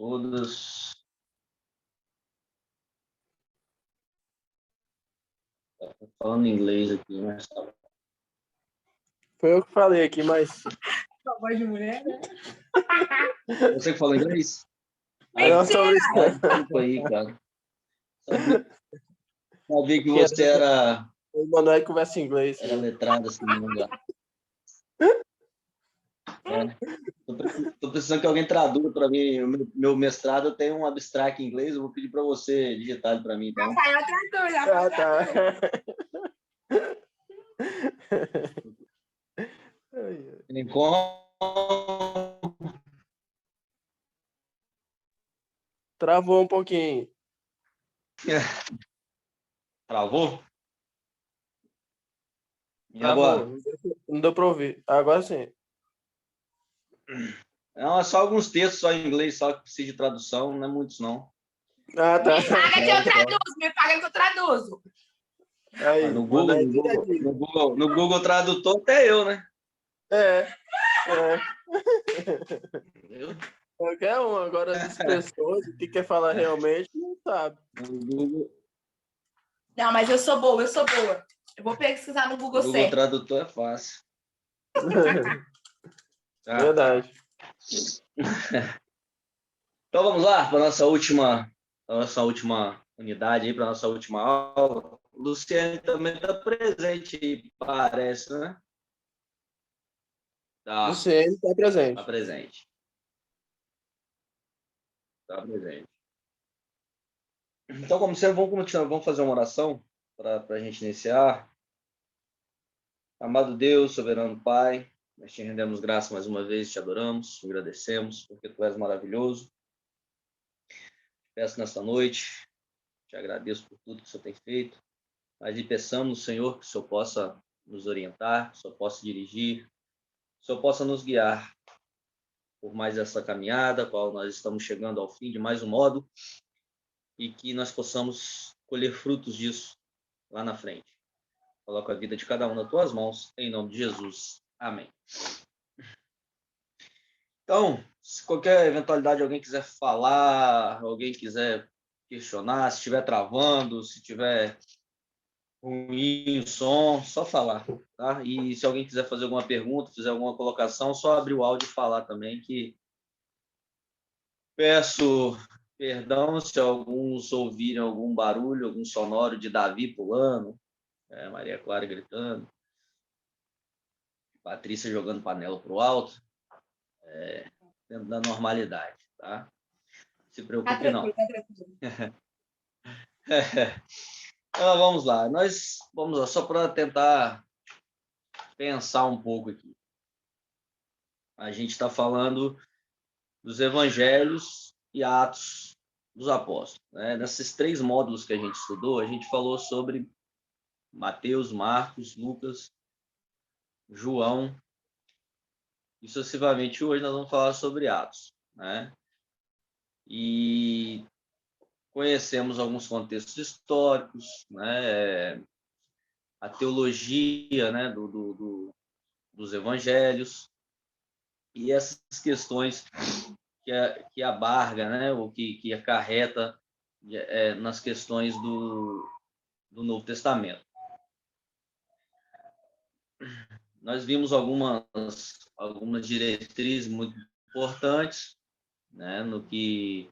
todas. Tô falando inglês aqui, mas tá bom. Foi eu que falei aqui, mas... Sua voz de mulher, né? Você que fala inglês? Não, tô brincando. Desculpa aí, cara. Sabia que Que você era O Manoel conversa em inglês. letrado assim no lugar. Tô precisando que alguém traduza para mim. Meu mestrado tem um abstract em inglês. Eu vou pedir para você digitar ele para mim, então. Rafael traduz, Rafael traduz. Tem como? Travou um pouquinho. Travou? E Travou. agora? Não deu para ouvir. Agora sim. Não, é só alguns textos só em inglês, só que precisa de tradução, não é muitos, não. Ah, tá. Me paga que eu traduzo, me paga que eu traduzo. Aí, No Manoel, Google Tradutor até eu, né? Qualquer um. Agora, as expressões, o que quer falar realmente, não sabe. No Google Não, mas eu sou boa, eu sou boa. Eu vou pesquisar no Google certo. Tradutor é fácil. Tá. Verdade. Então vamos lá para a nossa última unidade, aí, para a nossa última aula. O Luciano também está presente, parece, né? Tá. Luciano está presente. Está presente. Está presente. Então, como sempre, vamos continuar, vamos fazer uma oração para a gente iniciar. Amado Deus, soberano Pai, nós te rendemos graça mais uma vez, te adoramos, te agradecemos, porque tu és maravilhoso. Peço nesta noite, te agradeço por tudo que o Senhor tem feito, mas lhe peçamos, Senhor, que o Senhor possa nos orientar, que o Senhor possa dirigir, que o Senhor possa nos guiar por mais essa caminhada, qual nós estamos chegando ao fim de mais um modo, e que nós possamos colher frutos disso lá na frente. Coloco a vida de cada um nas tuas mãos, em nome de Jesus. Amém. Então, se qualquer eventualidade alguém quiser falar, alguém quiser questionar, se estiver travando, se estiver ruim o som, só falar, tá? E se alguém quiser fazer alguma pergunta, fizer alguma colocação, só abrir o áudio e falar também, que peço perdão se alguns ouvirem algum barulho, algum sonoro de Davi pulando, Maria Clara gritando, Patrícia jogando panela pro alto, dentro da normalidade, tá? Se preocupe não. Tá tranquilo. Então, vamos lá. Nós vamos lá, só para tentar pensar um pouco aqui. A gente está falando dos evangelhos e atos dos apóstolos, né? Nesses 3 módulos que a gente estudou, a gente falou sobre Mateus, Marcos, Lucas, João, e sucessivamente hoje nós vamos falar sobre Atos, né? E conhecemos alguns contextos históricos, né? A teologia, né? Dos evangelhos e essas questões que abarga, né? O que acarreta nas questões do Novo Testamento. Nós vimos algumas diretrizes muito importantes, né, no que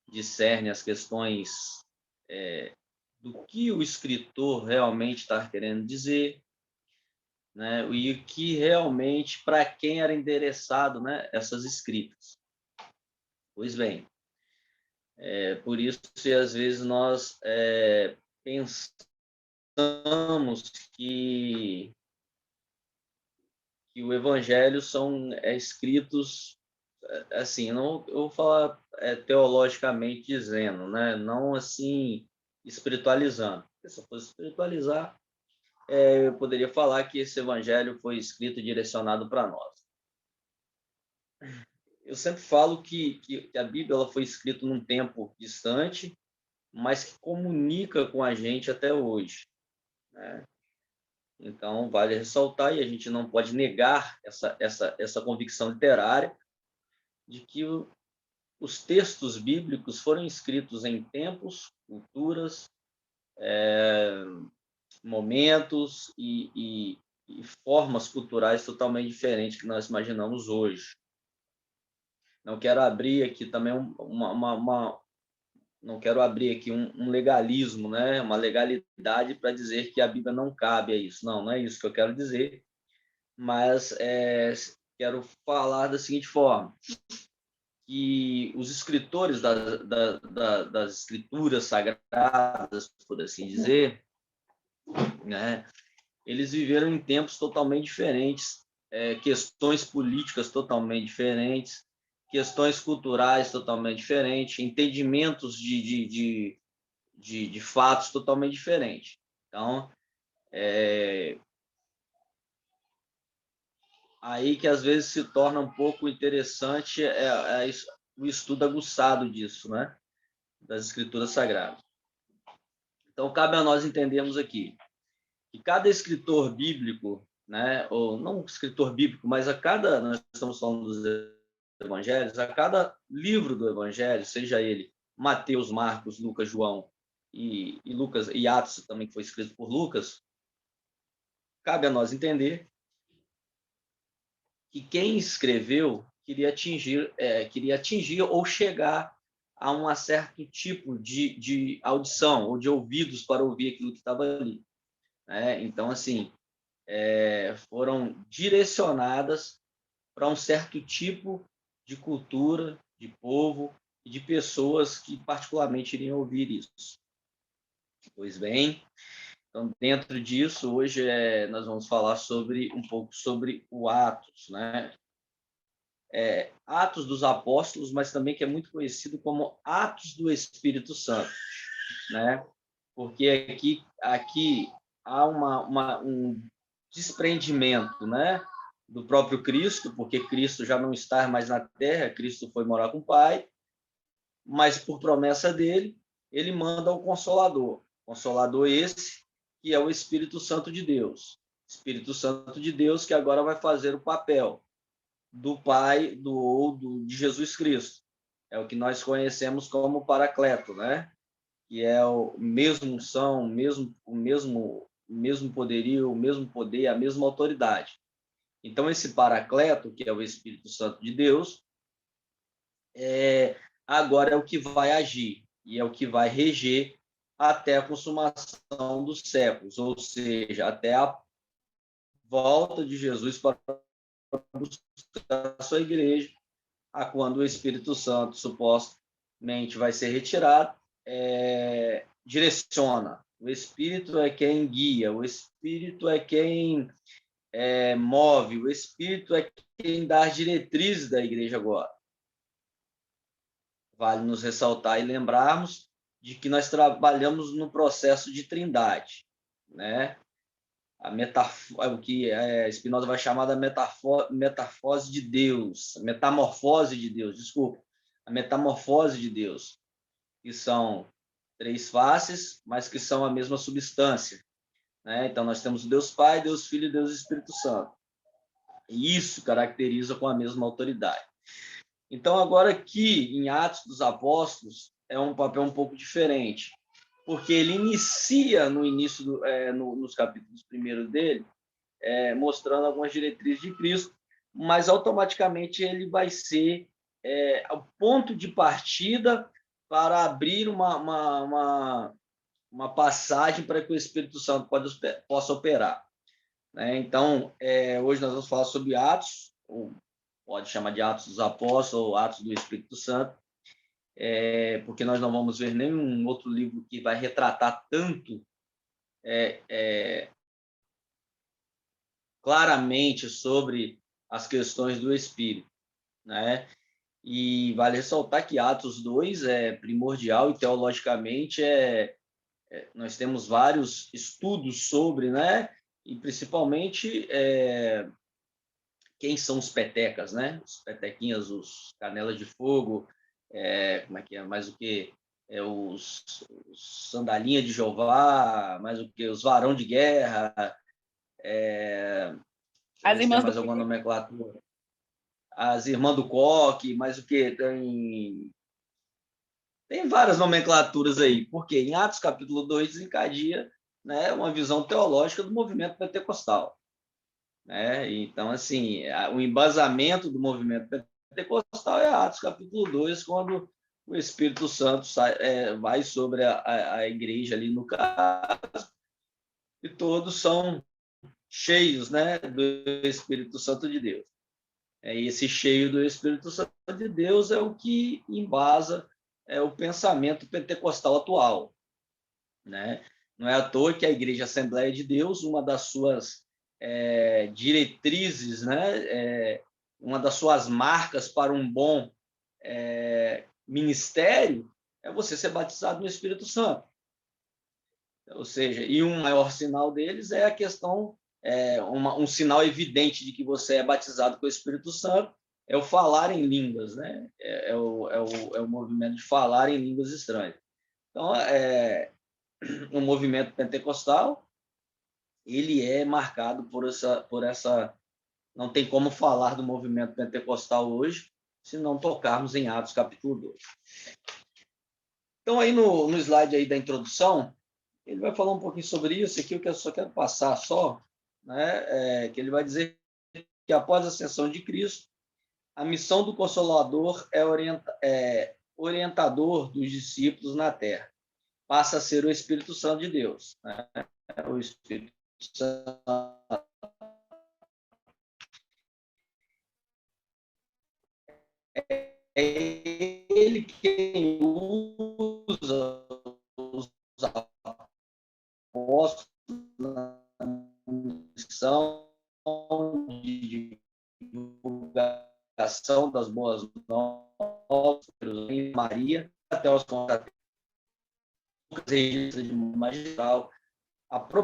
discerne as questões do que o escritor realmente está querendo dizer, né, e o que realmente, para quem era endereçado, né, essas escritas. Pois bem, por isso que às vezes nós pensamos que o evangelho são escritos assim, não eu vou falar teologicamente dizendo, né? Não assim espiritualizando. Se eu fosse espiritualizar, eu poderia falar que esse evangelho foi escrito e direcionado para nós. Eu sempre falo que a Bíblia ela foi escrita num tempo distante, mas que comunica com a gente até hoje, né? Então, vale ressaltar, e a gente não pode negar essa convicção literária de que os textos bíblicos foram escritos em tempos, culturas, momentos e formas culturais totalmente diferentes que nós imaginamos hoje. Não quero abrir aqui também não quero abrir aqui um legalismo, né? Uma legalidade para dizer que a Bíblia não cabe a isso. Não é isso que eu quero dizer, mas quero falar da seguinte forma, que os escritores das escrituras sagradas, por assim dizer, né? Eles viveram em tempos totalmente diferentes, questões políticas totalmente diferentes, questões culturais totalmente diferentes, entendimentos de fatos totalmente diferentes. Então, aí que às vezes se torna um pouco interessante o estudo aguçado disso, né? Das escrituras sagradas. Então, cabe a nós entendermos aqui que cada escritor bíblico, né, ou não escritor bíblico, mas nós estamos falando dos evangelhos, a cada livro do evangelho, seja ele Mateus, Marcos, Lucas, João e Lucas e Atos também, que foi escrito por Lucas, cabe a nós entender que quem escreveu queria atingir ou chegar a um certo tipo de audição ou de ouvidos para ouvir aquilo que estava ali. Então, assim, foram direcionadas para um certo tipo de cultura, de povo e de pessoas que particularmente iriam ouvir isso. Pois bem, então dentro disso, hoje nós vamos falar um pouco sobre o Atos, né? Atos dos Apóstolos, mas também que é muito conhecido como Atos do Espírito Santo, né? Porque aqui há um desprendimento, né, do próprio Cristo, porque Cristo já não está mais na terra, Cristo foi morar com o Pai, mas por promessa dele, ele manda o Consolador esse que é o Espírito Santo de Deus. Espírito Santo de Deus que agora vai fazer o papel do Pai de Jesus Cristo. É o que nós conhecemos como Paracleto, né? Que é o mesmo unção, o mesmo poderio, o mesmo poder, a mesma autoridade. Então, esse Paracleto, que é o Espírito Santo de Deus, agora é o que vai agir e é o que vai reger até a consumação dos séculos, ou seja, até a volta de Jesus para buscar a sua igreja, a quando o Espírito Santo supostamente vai ser retirado, direciona. O Espírito é quem guia, o Espírito é quem move, o Espírito é quem dá as diretrizes da igreja agora. Vale nos ressaltar e lembrarmos de que nós trabalhamos no processo de trindade, né? O que Spinoza vai chamar da metamorfose de Deus, desculpa, a metamorfose de Deus, que são 3 faces, mas que são a mesma substância, né? Então nós temos Deus Pai, Deus Filho e Deus Espírito Santo. E isso caracteriza com a mesma autoridade. Então agora aqui em Atos dos Apóstolos é um papel um pouco diferente, porque ele inicia nos capítulos primeiros dele, mostrando algumas diretrizes de Cristo, mas automaticamente ele vai ser o ponto de partida para abrir uma passagem para que o Espírito Santo possa operar. Então, hoje nós vamos falar sobre Atos, ou pode chamar de Atos dos Apóstolos ou Atos do Espírito Santo, porque nós não vamos ver nenhum outro livro que vai retratar tanto claramente sobre as questões do Espírito, né? E vale ressaltar que Atos 2 é primordial e teologicamente nós temos vários estudos sobre, né? E principalmente quem são os petecas, né? Os petequinhas, os canelas de fogo, como é que é? Mais o que? Os sandalinha de Jeová, mais o que? Os varão de guerra, As se tem irmãs mais do alguma quê? nomenclatura. as irmãs do coque, mas o que? Tem várias nomenclaturas aí, porque em Atos capítulo 2 desencadeia, né, uma visão teológica do movimento pentecostal. Né? Então, assim, o embasamento do movimento pentecostal é Atos capítulo 2, quando o Espírito Santo vai sobre a igreja ali no caso, e todos são cheios, né, do Espírito Santo de Deus. E esse cheio do Espírito Santo de Deus é o que embasa o pensamento pentecostal atual. Né? Não é à toa que a Igreja Assembleia de Deus, uma das suas diretrizes, né? Uma das suas marcas para um bom ministério é você ser batizado no Espírito Santo. Ou seja, e um maior sinal deles é a questão, um sinal evidente de que você é batizado com o Espírito Santo, é o falar em línguas, né? É o movimento de falar em línguas estranhas. Então, o movimento pentecostal, ele é marcado por essa. Não tem como falar do movimento pentecostal hoje se não tocarmos em Atos capítulo 2. Então, aí no slide aí da introdução, ele vai falar um pouquinho sobre isso. Aqui eu só quero passar né, que ele vai dizer que após a ascensão de Cristo, a missão do Consolador é orientador dos discípulos na Terra. Passa a ser o Espírito Santo de Deus. Né? O Espírito Santo é ele quem usa os apóstolos na missão de divulgação das boas novas, Maria, até os registros de magistral,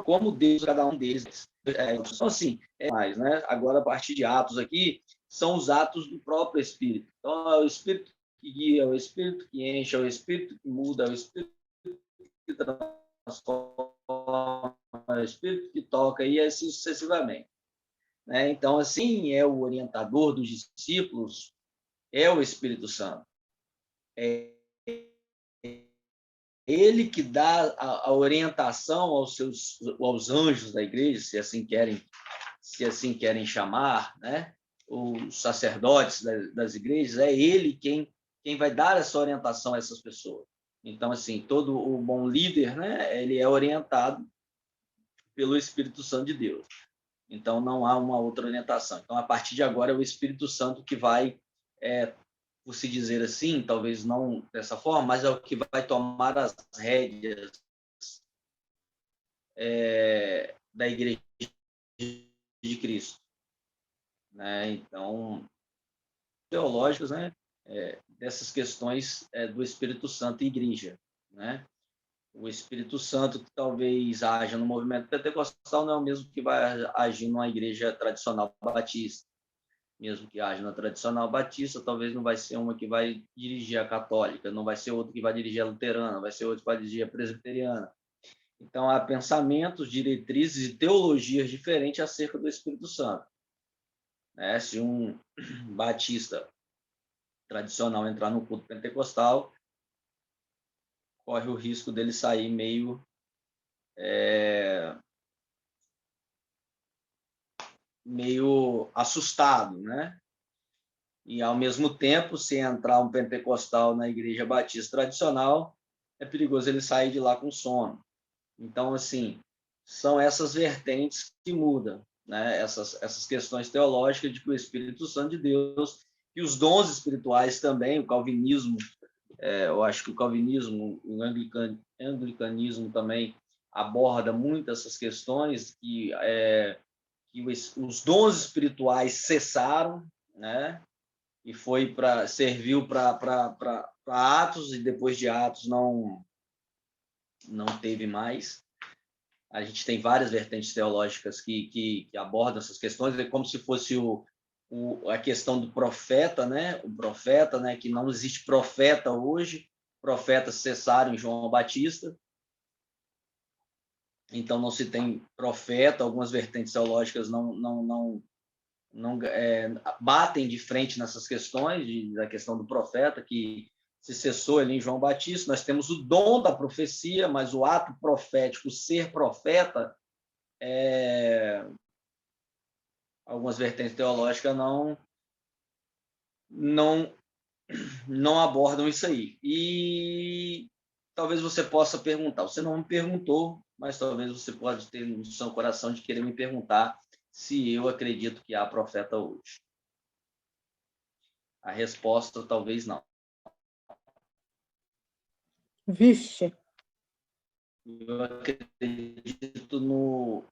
como Deus, cada um deles. Então, assim, mais, né? Agora, a partir de Atos aqui, são os atos do próprio Espírito. Então, é o Espírito que guia, é o Espírito que enche, é o Espírito que muda, é o Espírito que transforma, é o Espírito que toca, e assim sucessivamente. Né? Então, assim, é o orientador dos discípulos, é o Espírito Santo. É ele que dá a orientação aos anjos da igreja, se assim querem chamar, né? Os sacerdotes das igrejas, é ele quem vai dar essa orientação a essas pessoas. Então, assim, todo o bom líder, né? Ele é orientado pelo Espírito Santo de Deus. Então, não há uma outra orientação. Então, a partir de agora, é o Espírito Santo que vai, por se dizer assim, talvez não dessa forma, mas é o que vai tomar as rédeas da Igreja de Cristo. Né? Então, teológicos, né? Dessas questões do Espírito Santo e Igreja. Né? O Espírito Santo que talvez haja no movimento pentecostal não é o mesmo que vai agir numa igreja tradicional batista. Mesmo que haja na tradicional batista, talvez não vai ser uma que vai dirigir a católica, não vai ser outra que vai dirigir a luterana, vai ser outra que vai dirigir a presbiteriana. Então, há pensamentos, diretrizes e teologias diferentes acerca do Espírito Santo. Né? Se um batista tradicional entrar no culto pentecostal, corre o risco dele sair meio assustado, né? E, ao mesmo tempo, se entrar um pentecostal na igreja batista tradicional, é perigoso ele sair de lá com sono. Então, assim, são essas vertentes que mudam, né? Essas questões teológicas de que o Espírito Santo de Deus e os dons espirituais também, o calvinismo, eu acho que o calvinismo, o anglicanismo também aborda muito essas questões que os dons espirituais cessaram, né? E serviu para Atos, e depois de Atos não teve mais. A gente tem várias vertentes teológicas que abordam essas questões, é como se fosse a questão do profeta, né? O profeta, né? Que não existe profeta hoje, profetas cessaram em João Batista, então não se tem profeta, algumas vertentes teológicas não batem de frente nessas questões, da questão do profeta, que se cessou ali em João Batista. Nós temos o dom da profecia, mas o ato profético, ser profeta, algumas vertentes teológicas não abordam isso aí. E talvez você possa perguntar, você não me perguntou, mas talvez você pode ter no seu coração de querer me perguntar se eu acredito que há profeta hoje. A resposta talvez não. Vixe. Eu acredito no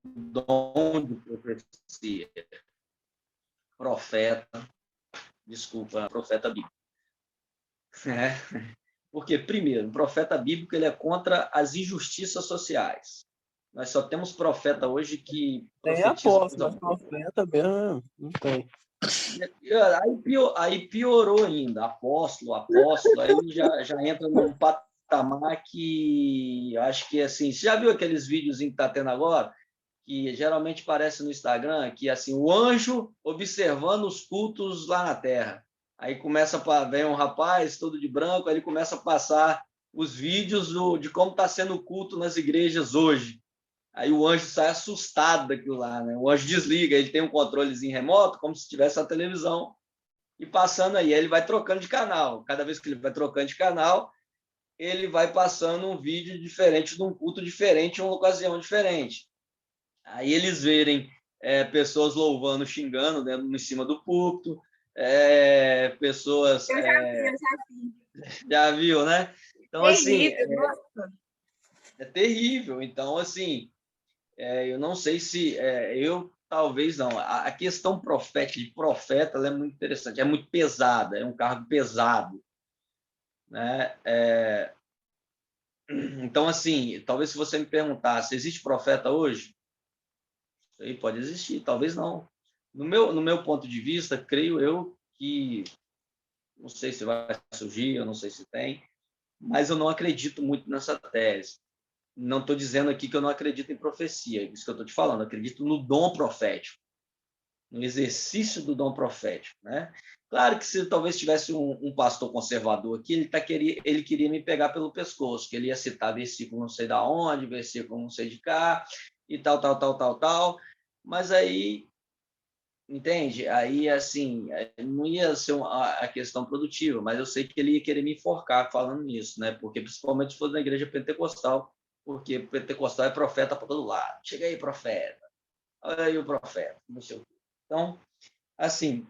dom de profecia. Profeta bíblico. Porque, primeiro, o profeta bíblico ele é contra as injustiças sociais. Nós só temos profeta hoje que Tem apóstolo, mas profeta mesmo não tem. Aí piorou ainda, apóstolo, aí já entra num patamar que acho que assim, você já viu aqueles vídeos que está tendo agora, que geralmente aparece no Instagram, que assim, o anjo observando os cultos lá na Terra. Aí vem um rapaz todo de branco, aí ele começa a passar os vídeos de como está sendo o culto nas igrejas hoje. Aí o anjo sai assustado daquilo lá, né? O anjo desliga, ele tem um controlezinho remoto, como se tivesse a televisão, e passando aí, ele vai trocando de canal. Cada vez que ele vai trocando de canal, ele vai passando um vídeo diferente, de um culto diferente, em uma ocasião diferente. Aí eles verem pessoas louvando, xingando, né, em cima do púlpito, pessoas... Eu já vi. Já viu, né? Então, Terrível, é terrível. Então, assim... eu não sei se eu talvez não. A questão profética de profeta ela é muito interessante, é muito pesada, é um cargo pesado, né? Então assim, talvez se você me perguntasse, existe profeta hoje? Isso aí pode existir, talvez não. No meu ponto de vista, creio eu que não sei se vai surgir, eu não sei se tem, mas eu não acredito muito nessa tese. Não estou dizendo aqui que eu não acredito em profecia, é isso que eu estou te falando, eu acredito no dom profético, no exercício do dom profético, né? Claro que se talvez tivesse um pastor conservador aqui, ele queria me pegar pelo pescoço, que ele ia citar versículo não sei da onde, versículo não sei de cá, e tal, mas aí, entende? Aí, assim, não ia ser a questão produtiva, mas eu sei que ele ia querer me enforcar falando nisso, né? Porque principalmente se for na igreja pentecostal, porque pentecostal é profeta para todo lado. Chega aí, profeta. Olha aí o profeta. Não sei o quê. Então, assim,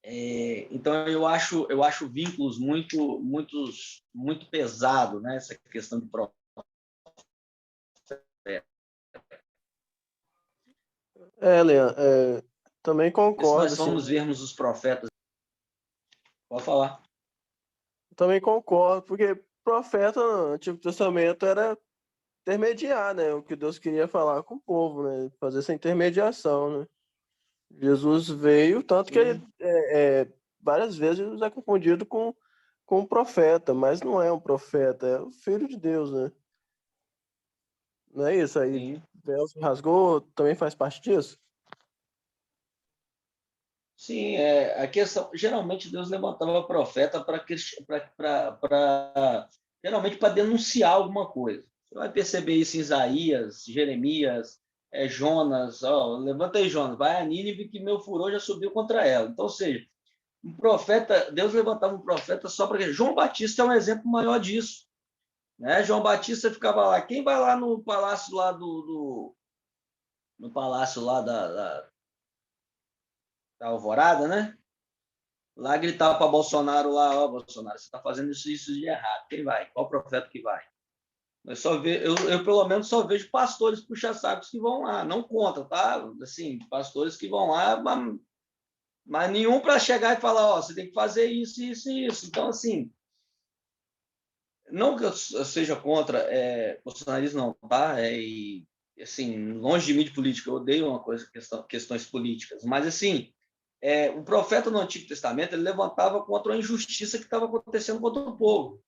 então eu acho vínculos muito pesado, né? Essa questão de profeta. Leandro, também Se concordo. nós formos vermos os profetas, pode falar. Também concordo, porque profeta no Antigo Testamento era intermediar, né? O que Deus queria falar com o povo, né? Fazer essa intermediação, né? Jesus veio, tanto que ele várias vezes Jesus é confundido com um profeta, mas não é um profeta, é o Filho de Deus, né? Não é isso? Aí Sim. Deus rasgou, também faz parte disso? Sim, a questão. Geralmente Deus levantava profeta geralmente para denunciar alguma coisa. Você vai perceber isso em Isaías, Jeremias, Jonas. Levanta aí, Jonas, vai a Nínive que meu furor já subiu contra ela. Então, ou seja, um profeta, Deus levantava um profeta só para. João Batista é um exemplo maior disso. Né? João Batista ficava lá. Quem vai lá no palácio lá no palácio lá da Alvorada, né? Lá gritava para Bolsonaro lá, Bolsonaro, você está fazendo isso de errado. Quem vai? Qual profeta que vai? Eu pelo menos só vejo pastores puxa-sacos que vão lá, não contra, tá? Assim, pastores que vão lá, mas nenhum para chegar e falar, você tem que fazer isso, isso e isso. Então, assim, não que eu seja contra bolsonarismo, não, tá? E, assim, longe de mim de política, eu odeio questões políticas, mas, assim, o profeta no Antigo Testamento ele levantava contra a injustiça que estava acontecendo contra o povo.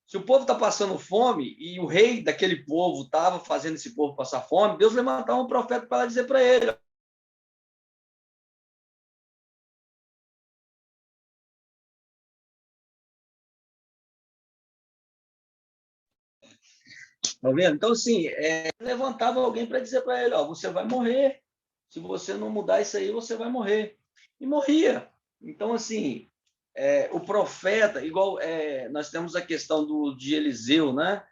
Se o povo está passando fome e o rei daquele povo estava fazendo esse povo passar fome, Deus levantava um profeta para dizer para ele: Tá vendo? Então, assim, levantava alguém para dizer para ele, ó, você vai morrer. Se você não mudar isso aí, você vai morrer. E morria. Então, assim, o profeta, igual nós temos a questão de Eliseu, né?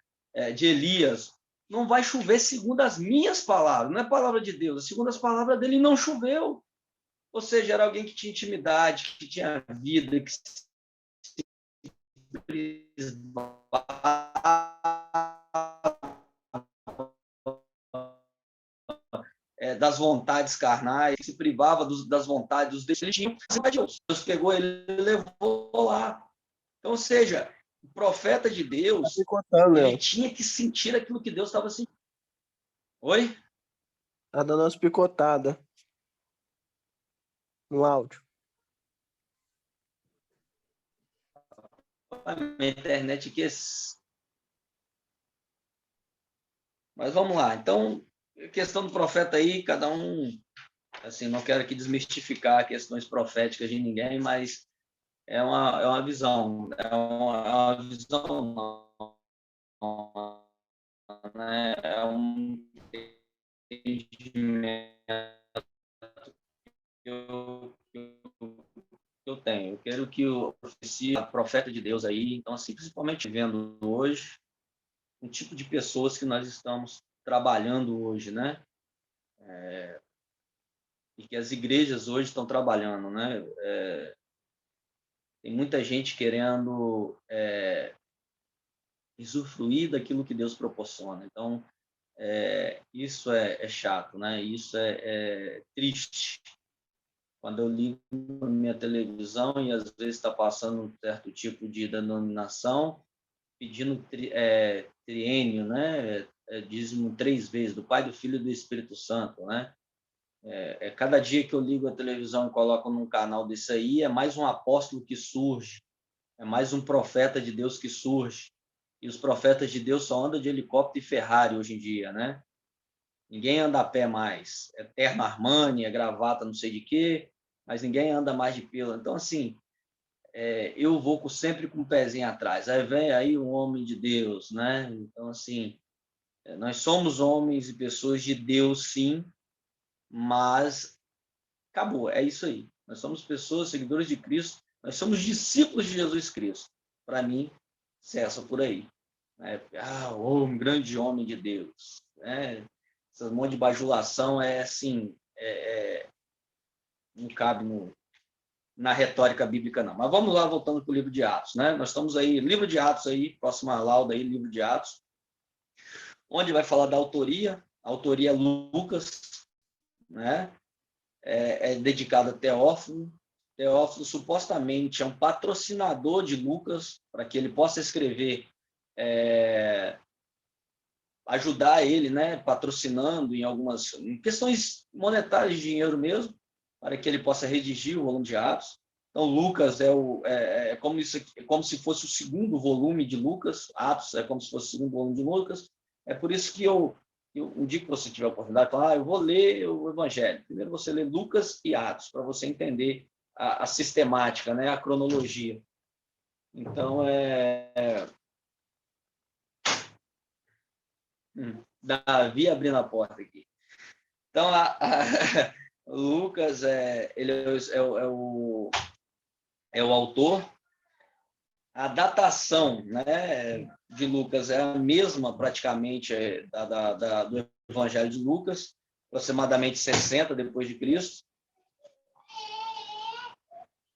De Elias, não vai chover segundo as minhas palavras, não é palavra de Deus, segundo as palavras dele não choveu. Ou seja, era alguém que tinha intimidade, que tinha vida, que se das vontades carnais, se privava das vontades, dos desejos, ele tinha Deus. Deus pegou ele e levou lá. Então, ou seja, o profeta de Deus, ele tinha que sentir aquilo que Deus estava sentindo. Oi? Tá dando umas picotadas no áudio. A minha internet aqui Mas vamos lá. Então, a questão do profeta aí, cada um, assim, não quero aqui desmistificar questões proféticas de ninguém, mas é uma visão, uma visão, né? É um entendimento que eu tenho. Eu quero que o profeta de Deus aí, então, assim, principalmente vendo hoje, um tipo de pessoas que nós estamos trabalhando hoje, né? E que as igrejas hoje estão trabalhando, né? Tem muita gente querendo usufruir daquilo que Deus proporciona. Então, isso é chato, né? Isso é triste. Quando eu ligo a minha televisão e às vezes está passando um certo tipo de denominação, pedindo triênio, né? Dízimo 3 vezes, do Pai, do Filho e do Espírito Santo, né? Cada dia que eu ligo a televisão e coloco num canal desse aí, é mais um apóstolo que surge, é mais um profeta de Deus que surge. E os profetas de Deus só andam de helicóptero e Ferrari hoje em dia, né? Ninguém anda a pé mais. É terno Armani, é gravata não sei de quê, mas ninguém anda mais de pelo. Então, assim, eu vou sempre com o pezinho atrás. Aí vem aí um homem de Deus, né? Então, assim, nós somos homens e pessoas de Deus, sim, mas acabou, é isso aí. Nós somos pessoas, seguidores de Cristo, nós somos discípulos de Jesus Cristo. Para mim, cessa por aí. Um grande homem de Deus. Esse monte de bajulação assim, não cabe na retórica bíblica, não. Mas vamos lá, voltando para o livro de Atos. Né? Nós estamos aí, livro de Atos, aí, próxima lauda aí, livro de Atos, onde vai falar da autoria. A autoria é Lucas, né? É dedicado a Teófilo. Teófilo supostamente é um patrocinador de Lucas para que ele possa escrever, ajudar ele, né, patrocinando em questões monetárias de dinheiro mesmo, para que ele possa redigir o volume de Atos. Então, Lucas é como se fosse o segundo volume de Lucas, Atos é como se fosse o segundo volume de Lucas. É por isso que eu um dia que você tiver a oportunidade, falar, eu vou ler o Evangelho. Primeiro você lê Lucas e Atos, para você entender a sistemática, né, a cronologia. Então, Davi abrindo a porta aqui. Então, Lucas, ele é o autor. A datação, né, de Lucas é a mesma, praticamente, do Evangelho de Lucas, aproximadamente 60 depois de Cristo.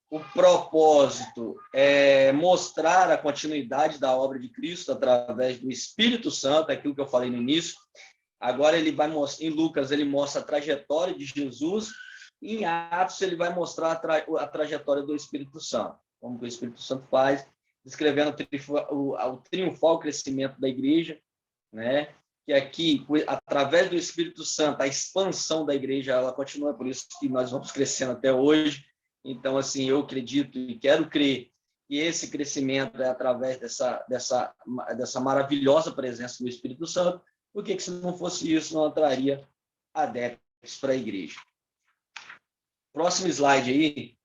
O propósito é mostrar a continuidade da obra de Cristo através do Espírito Santo, aquilo que eu falei no início. Agora ele vai mostrar, em Lucas ele mostra a trajetória de Jesus, e em Atos ele vai mostrar a trajetória do Espírito Santo, como que o Espírito Santo faz, descrevendo o triunfal crescimento da igreja, né? Que aqui, através do Espírito Santo, a expansão da igreja, ela continua, por isso que nós vamos crescendo até hoje. Então, assim, eu acredito e quero crer que esse crescimento é através dessa maravilhosa presença do Espírito Santo, porque que se não fosse isso, não atraria adeptos para a igreja. Próximo slide aí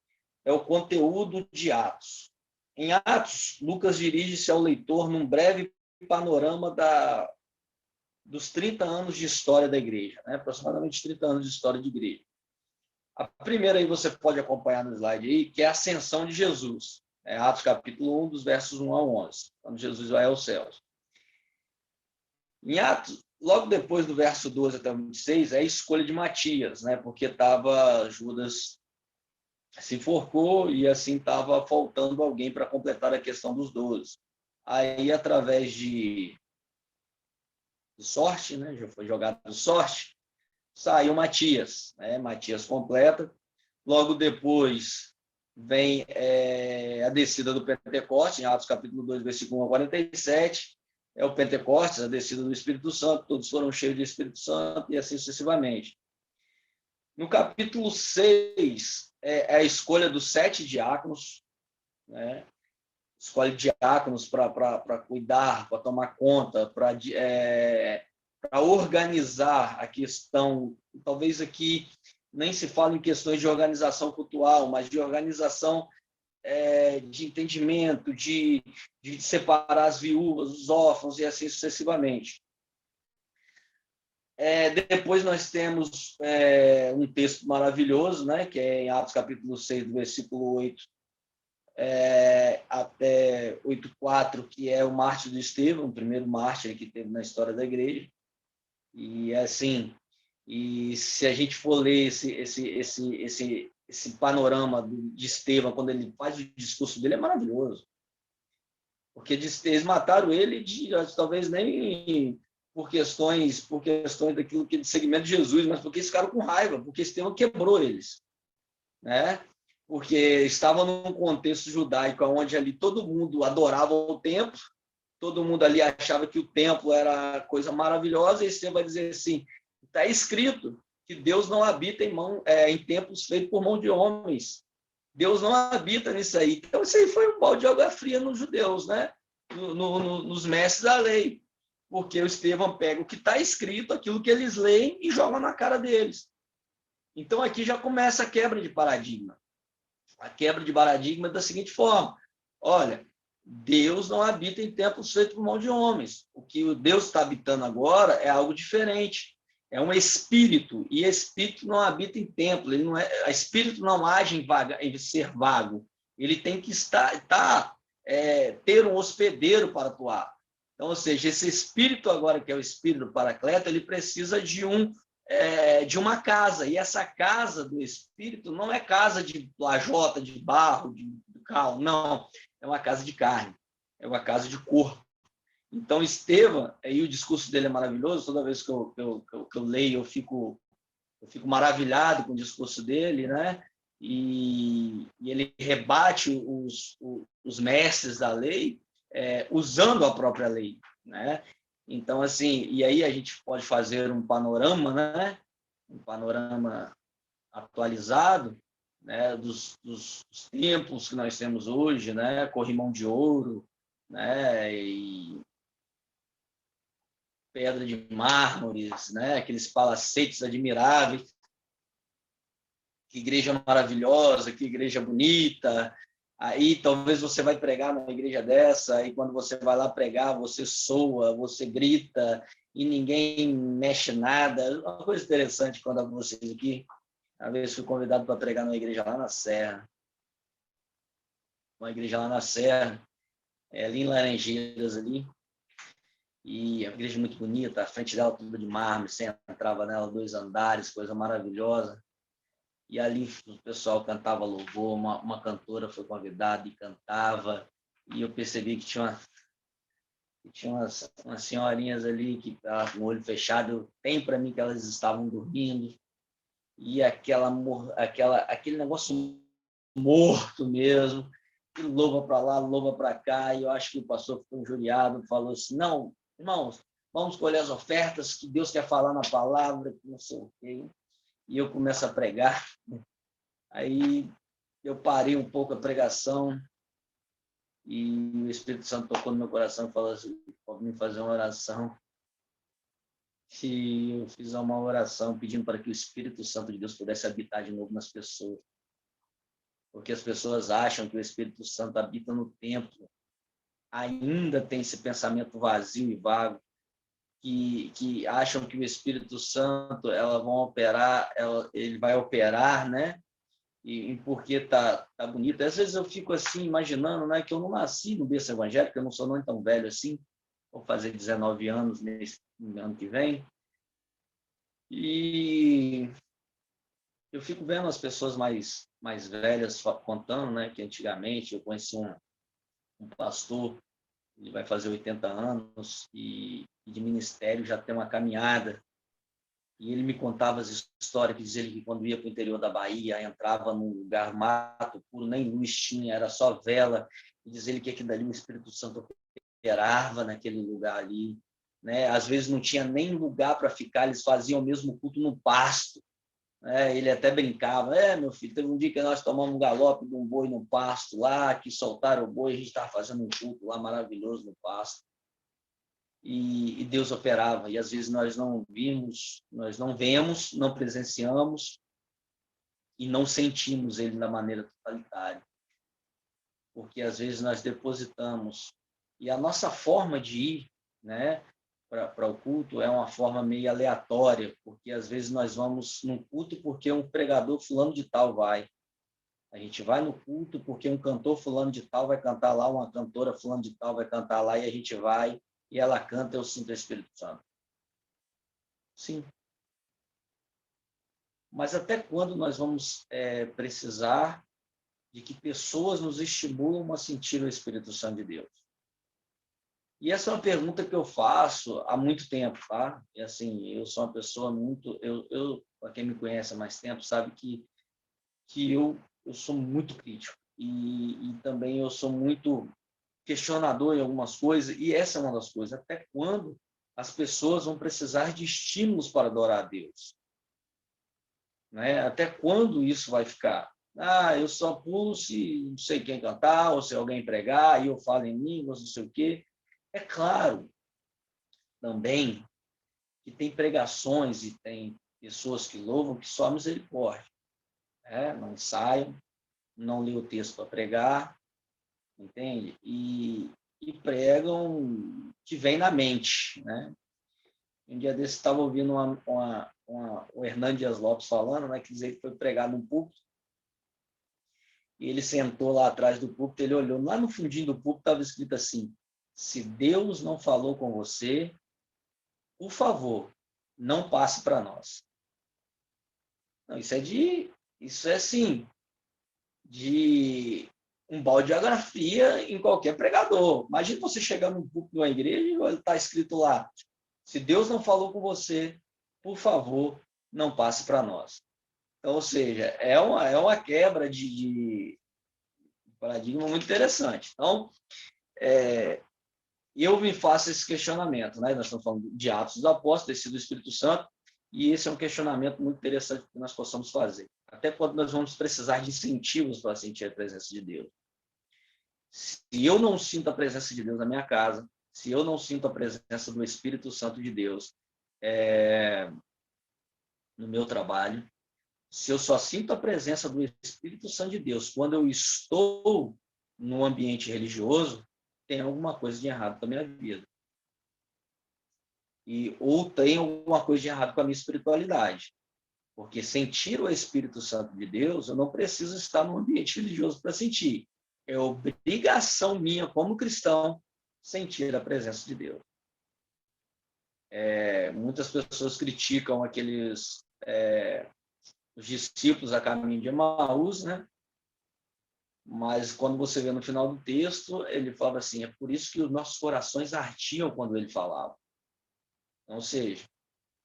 é o conteúdo de Atos. Em Atos, Lucas dirige-se ao leitor num breve panorama dos 30 anos de história da igreja, né? Aproximadamente 30 anos de história de igreja. A primeira aí você pode acompanhar no slide aí, que é a ascensão de Jesus. É Atos capítulo 1, dos versos 1 ao 11, quando Jesus vai aos céus. Em Atos, logo depois do verso 12 até o 26, é a escolha de Matias, né? Porque Judas se enforcou e assim estava faltando alguém para completar a questão dos 12. Aí, através de sorte, né? Já foi jogado de sorte, saiu Matias, né? Matias completa. Logo depois vem a descida do Pentecostes, em Atos capítulo 2, versículo 1 a 47. É o Pentecostes, a descida do Espírito Santo, todos foram cheios do Espírito Santo e assim sucessivamente. No capítulo 6, é a escolha dos 7 diáconos, né? Escolhe diáconos para cuidar, para tomar conta, para organizar a questão. Talvez aqui nem se fala em questões de organização cultural, mas de organização de entendimento, de separar as viúvas, os órfãos e assim sucessivamente. Depois nós temos um texto maravilhoso, né, que é em Atos capítulo 6, do versículo 8 até 8:4, que é o mártir do Estevão, o primeiro mártir que teve na história da igreja. E assim, e se a gente for ler esse panorama de Estevão, quando ele faz o discurso dele, é maravilhoso. Porque eles mataram ele talvez nem por questões daquilo que de seguimento de Jesus, mas porque eles ficaram com raiva, porque Estevão quebrou eles, né? Porque estavam num contexto judaico onde ali todo mundo adorava o templo, todo mundo ali achava que o templo era coisa maravilhosa, e Estevão vai dizer assim: está escrito que Deus não habita em templos feitos por mão de homens. Deus não habita nisso aí. Então, isso aí foi um balde de água fria nos judeus, né? Nos mestres da lei. Porque o Estevão pega o que está escrito, aquilo que eles leem, e joga na cara deles. Então, aqui já começa a quebra de paradigma. A quebra de paradigma é da seguinte forma: olha, Deus não habita em templos feitos por mão de homens. O que o Deus está habitando agora é algo diferente. É um espírito, e espírito não habita em templo. Ele não é, espírito não age em ser vago. Ele tem que ter um hospedeiro para atuar. Então, ou seja, esse espírito agora, que é o espírito paracleto, ele precisa de uma casa, e essa casa do espírito não é casa de lajota, de barro, de cal, não, é uma casa de carne, é uma casa de corpo. Então, Estevão, aí o discurso dele é maravilhoso, toda vez que eu leio, eu fico maravilhado com o discurso dele, né? E ele rebate os mestres da lei usando a própria lei, né? Então, assim, e aí a gente pode fazer um panorama, né? Um panorama atualizado, né? Dos templos que nós temos hoje, né? Corrimão de Ouro, né? E pedra de mármores, né? Aqueles palacetes admiráveis. Que igreja maravilhosa, que igreja bonita. Aí talvez você vai pregar numa igreja dessa, e quando você vai lá pregar, você soa, você grita, e ninguém mexe nada. Uma coisa interessante, quando eu vocês aqui, uma vez fui convidado para pregar numa igreja lá na Serra. Uma igreja lá na Serra, ali em Laranjeiras, ali. E a igreja muito bonita, a frente dela tudo de mármore, você entrava nela 2 andares, coisa maravilhosa. E ali o pessoal cantava louvor, uma cantora foi convidada e cantava, e eu percebi que tinha umas senhorinhas ali que com o olho fechado, tem para mim que elas estavam dormindo, e aquele negócio morto mesmo, e louva para lá, louva para cá, e eu acho que o pastor ficou injuriado, falou assim: não, irmãos, vamos colher as ofertas que Deus quer falar na palavra, que não sei o quê. E eu começo a pregar. Aí eu parei um pouco a pregação e o Espírito Santo tocou no meu coração e falou assim: pode me fazer uma oração. E eu fiz uma oração pedindo para que o Espírito Santo de Deus pudesse habitar de novo nas pessoas. Porque as pessoas acham que o Espírito Santo habita no templo. Ainda tem esse pensamento vazio e vago. que acham que o Espírito Santo ele vai operar, né? E porque tá bonito. Às vezes eu fico assim imaginando, né, que eu não nasci no berço evangélico, eu não sou nem tão velho assim, vou fazer 19 anos no ano que vem, e eu fico vendo as pessoas mais velhas contando, né, que antigamente eu conheci um pastor, ele vai fazer 80 anos e de ministério já tem uma caminhada. E ele me contava as histórias, que dizia ele que quando ia para o interior da Bahia, entrava num lugar mato puro, nem luz tinha, era só vela. E dizia ele que aquilo dali o Espírito Santo operava naquele lugar ali. Né? Às vezes não tinha nem lugar para ficar, eles faziam o mesmo culto no pasto. Ele até brincava, meu filho, teve um dia que nós tomamos um galope de um boi no pasto lá, que soltaram o boi, a gente estava fazendo um culto lá maravilhoso no pasto. E Deus operava, e às vezes nós não vimos, nós não vemos, não presenciamos e não sentimos ele da maneira totalitária. Porque às vezes nós depositamos, e a nossa forma de ir, né, para o culto é uma forma meio aleatória, porque às vezes nós vamos no culto porque um pregador fulano de tal vai. A gente vai no culto porque um cantor fulano de tal vai cantar lá, uma cantora fulano de tal vai cantar lá, e a gente vai, e ela canta, eu sinto o Espírito Santo. Sim. Mas até quando nós vamos precisar de que pessoas nos estimulam a sentir o Espírito Santo de Deus? E essa é uma pergunta que eu faço há muito tempo, tá? E assim, eu sou uma pessoa muito... para quem me conhece há mais tempo, sabe que eu sou muito crítico. E também eu sou muito questionador em algumas coisas, e essa é uma das coisas. Até quando as pessoas vão precisar de estímulos para adorar a Deus? Né? Até quando isso vai ficar? Eu só pulo se não sei quem cantar, ou se alguém pregar, e eu falo em línguas, não sei o quê. É claro também que tem pregações e tem pessoas que louvam que só misericórdia. Não ensaiam, não lê o texto para pregar, entende? E pregam que vem na mente, né? Um dia desse estava ouvindo o Hernán Dias Lopes falando, né, que dizia que foi pregar num púlpito, e ele sentou lá atrás do púlpito, ele olhou, lá no fundinho do púlpito estava escrito assim: se Deus não falou com você, por favor, não passe para nós. Não, isso é assim, de um balde de geografia em qualquer pregador. Imagina você chegar num púlpito de uma igreja e está escrito lá: se Deus não falou com você, por favor, não passe para nós. Então, ou seja, é uma quebra de paradigma muito interessante. Então, eu me faço esse questionamento, né? Nós estamos falando de Atos dos Apóstolos, descido do Espírito Santo, e esse é um questionamento muito interessante que nós possamos fazer. Até quando nós vamos precisar de incentivos para sentir a presença de Deus. Se eu não sinto a presença de Deus na minha casa, se eu não sinto a presença do Espírito Santo de Deus no meu trabalho, se eu só sinto a presença do Espírito Santo de Deus quando eu estou num ambiente religioso, tem alguma coisa de errado com a minha vida. Ou tem alguma coisa de errado com a minha espiritualidade. Porque sentir o Espírito Santo de Deus, eu não preciso estar num ambiente religioso para sentir. É obrigação minha, como cristão, sentir a presença de Deus. Muitas pessoas criticam os discípulos a caminho de Emaús, né? Mas quando você vê no final do texto, ele fala assim: é por isso que os nossos corações ardiam quando ele falava. Ou seja,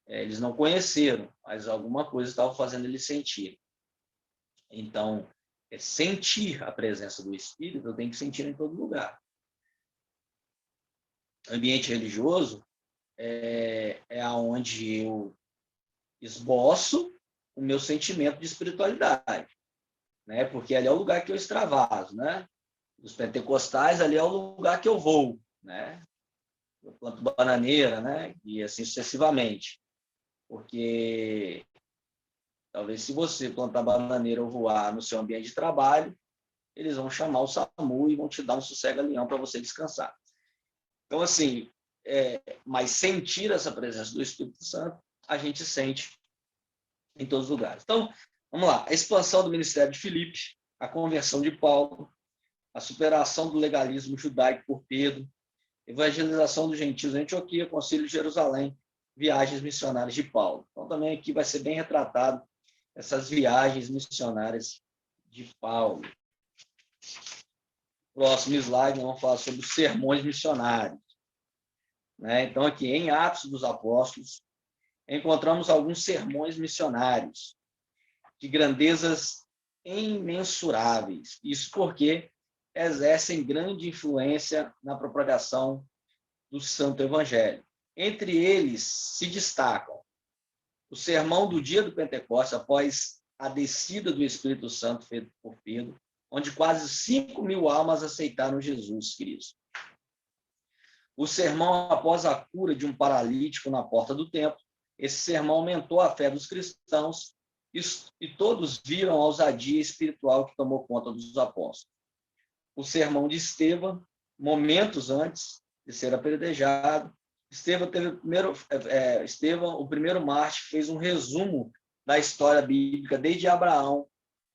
eles não conheceram, mas alguma coisa estava fazendo eles sentir. Então, sentir a presença do Espírito, eu tenho que sentir em todo lugar. Ambiente religioso é onde eu esboço o meu sentimento de espiritualidade, né? Porque ali é o lugar que eu extravaso, né? Os pentecostais, ali é o lugar que eu vou, né? Eu planto bananeira, né? E assim sucessivamente. Porque talvez se você plantar bananeira ou voar no seu ambiente de trabalho, eles vão chamar o SAMU e vão te dar um sossega-leão para você descansar. Então, assim, mas sentir essa presença do Espírito Santo, a gente sente em todos os lugares. Então, vamos lá. A expansão do ministério de Filipe, a conversão de Paulo, a superação do legalismo judaico por Pedro, evangelização dos gentios em Antioquia, concílio de Jerusalém, viagens missionárias de Paulo. Então, também aqui vai ser bem retratado essas viagens missionárias de Paulo. Próximo slide, vamos falar sobre os sermões missionários. Então, aqui em Atos dos Apóstolos, encontramos alguns sermões missionários de grandezas imensuráveis. Isso porque exercem grande influência na propagação do Santo Evangelho. Entre eles se destacam o sermão do dia do Pentecostes, após a descida do Espírito Santo feito por Pedro, onde quase 5.000 almas aceitaram Jesus Cristo. O sermão após a cura de um paralítico na porta do templo. Esse sermão aumentou a fé dos cristãos e todos viram a ousadia espiritual que tomou conta dos apóstolos. O sermão de Estevão, momentos antes de ser apedrejado, Estevão, o primeiro mártir, fez um resumo da história bíblica desde Abraão,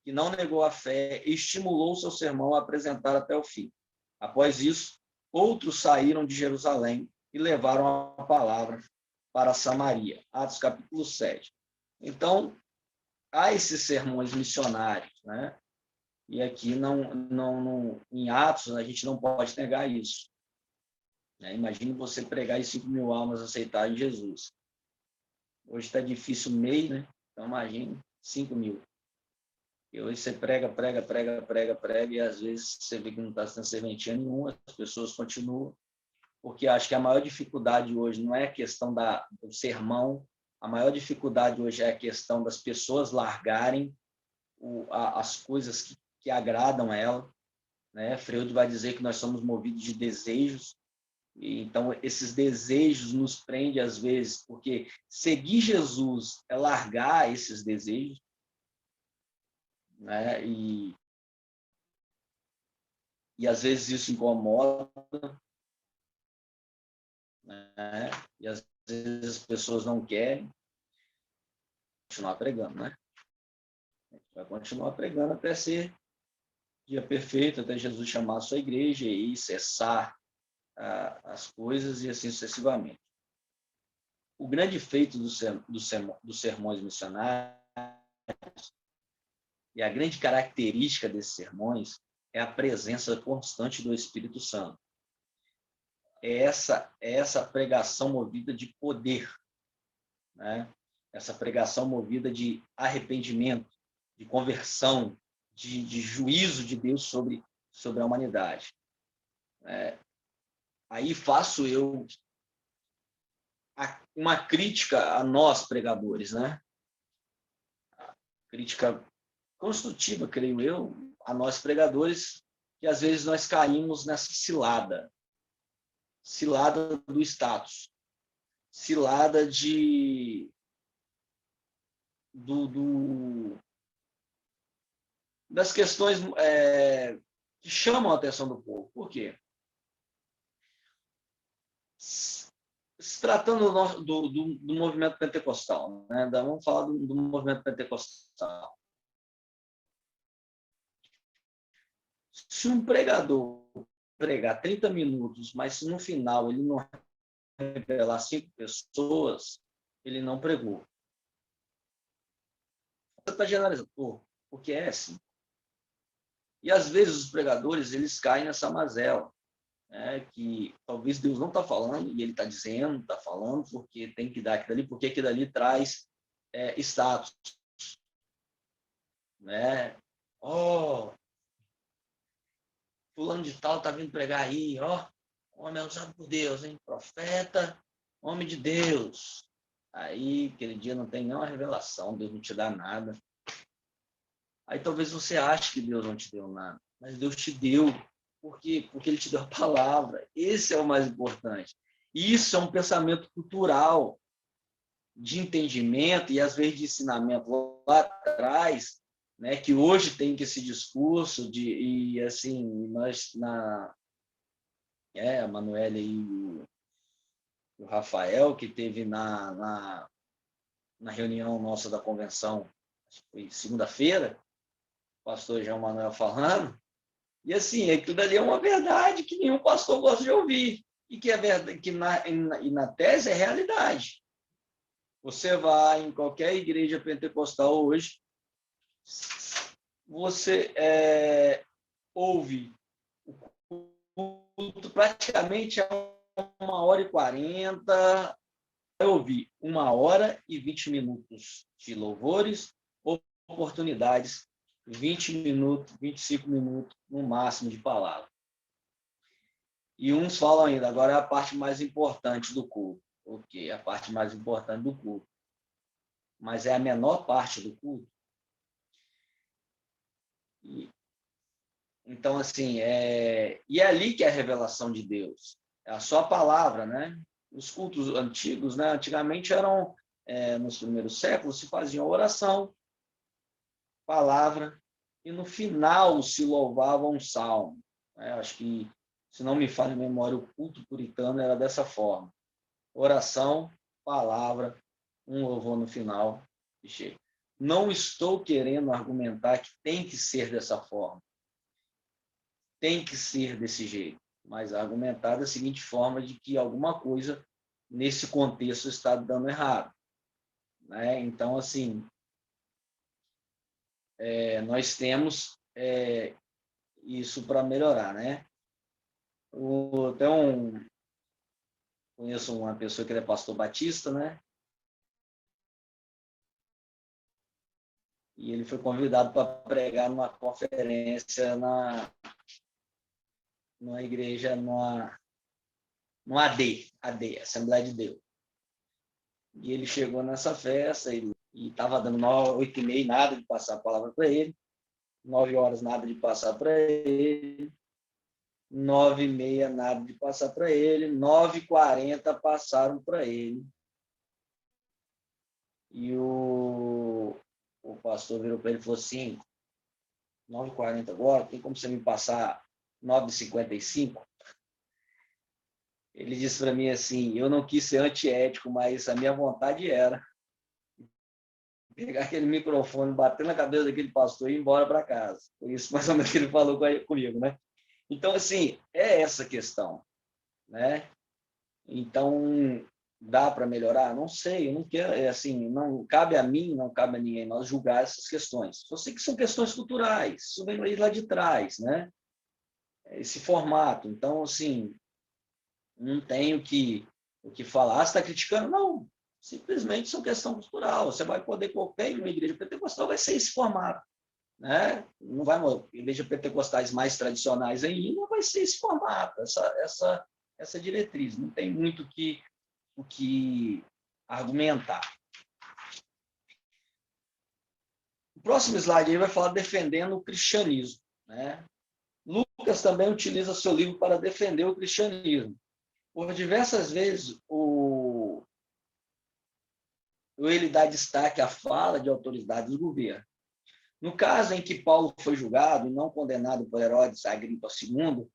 que não negou a fé e estimulou seu sermão a apresentar até o fim. Após isso, outros saíram de Jerusalém e levaram a palavra para Samaria. Atos capítulo 7. Então, há esses sermões missionários, né? E aqui em Atos a gente não pode negar isso. Imagine você pregar e 5.000 almas aceitarem Jesus. Hoje está difícil meio, né? Então imagine 5.000. E hoje você prega, e às vezes você vê que não está sendo serventia nenhuma, as pessoas continuam, porque acho que a maior dificuldade hoje não é a questão do sermão, a maior dificuldade hoje é a questão das pessoas largarem as coisas que agradam a ela, né? Freud vai dizer que nós somos movidos de desejos, e então esses desejos nos prendem às vezes, porque seguir Jesus é largar esses desejos, né? E às vezes isso incomoda, né? E às vezes as pessoas não querem continuar pregando, né? A gente vai continuar pregando até ser dia perfeito, até Jesus chamar a sua igreja e cessar as coisas e assim sucessivamente. O grande feito dos sermões missionários e a grande característica desses sermões é a presença constante do Espírito Santo. É essa pregação movida de poder, né? Essa pregação movida de arrependimento, de conversão, de juízo de Deus sobre a humanidade. Aí faço eu uma crítica a nós, pregadores, né? Crítica construtiva, creio eu, a nós, pregadores, que às vezes nós caímos nessa cilada do status, cilada das questões que chamam a atenção do povo. Por quê? Se tratando do movimento pentecostal, né? Vamos falar do movimento pentecostal. Se um pregador pregar 30 minutos, mas se no final ele não revelar 5 pessoas, ele não pregou. Você está generalizando, porque é assim. E às vezes os pregadores eles caem nessa mazela, né, que talvez Deus não está falando e ele está dizendo, está falando porque tem que dar aquilo ali, porque aquilo ali traz status, né? Fulano de tal está vindo pregar aí, homem é usado por Deus, hein? Profeta, homem de Deus. Aí aquele dia não tem nenhuma revelação, Deus não te dá nada. Aí talvez você ache que Deus não te deu nada, mas Deus te deu. Por quê? Porque ele te deu a palavra. Esse é o mais importante. Isso é um pensamento cultural, de entendimento e, às vezes, de ensinamento lá atrás, né, que hoje tem esse discurso e, assim, nós, a Manuela e o Rafael, que teve na reunião nossa da convenção, acho que foi segunda-feira, o pastor João Manuel falando, e assim, aquilo ali é uma verdade que nenhum pastor gosta de ouvir, e que é verdade, que na tese é realidade. Você vai em qualquer igreja pentecostal hoje, você ouve o culto praticamente a 1h40, vai ouvir 1h20 de louvores, oportunidades, 20 minutos, 25 minutos, no máximo, de palavra. E uns falam ainda, agora é a parte mais importante do culto. Ok, a parte mais importante do culto. Mas é a menor parte do culto. Então, assim, e é ali que é a revelação de Deus. É a sua palavra, né? Os cultos antigos, né? Antigamente eram, nos primeiros séculos, se faziam oração, palavra, e no final se louvava um salmo. Acho que, se não me falha a memória, o culto puritano era dessa forma. Oração, palavra, um louvor no final e chega. Não estou querendo argumentar que tem que ser dessa forma. Tem que ser desse jeito. Mas argumentar da seguinte forma, de que alguma coisa nesse contexto está dando errado. Né? Então, assim, nós temos isso para melhorar. Né? Conheço uma pessoa que é pastor batista, né? E ele foi convidado para pregar numa conferência numa igreja, no AD, Assembleia de Deus. E ele chegou nessa festa e estava dando 8h30, nada de passar a palavra para ele, 9h, nada de passar para ele, 9h30, nada de passar para ele, 9h40 passaram para ele. E o pastor virou para ele e falou assim, 9h40 agora, tem como você me passar 9h55? Ele disse para mim assim, eu não quis ser antiético, mas a minha vontade era pegar aquele microfone, bater na cabeça daquele pastor e ir embora para casa. Foi isso mais ou menos que ele falou comigo, né? Então, assim, é essa questão, né? Então, dá para melhorar? Não sei, eu não quero, assim, não cabe a mim, não cabe a ninguém nós julgar essas questões. Eu sei que são questões culturais, isso vem lá de trás, né? Esse formato. Então, assim, não tenho o que falar. Você está criticando? Não, simplesmente são questão cultural. Você vai poder, qualquer igreja pentecostal vai ser esse formato. Né? Não vai, igreja pentecostais mais tradicionais ainda, vai ser esse formato, essa diretriz. Não tem muito o que argumentar. O próximo slide aí vai falar defendendo o cristianismo. Né? Lucas também utiliza seu livro para defender o cristianismo. Por diversas vezes, ele dá destaque à fala de autoridades do governo. No caso em que Paulo foi julgado e não condenado por Herodes Agripa II,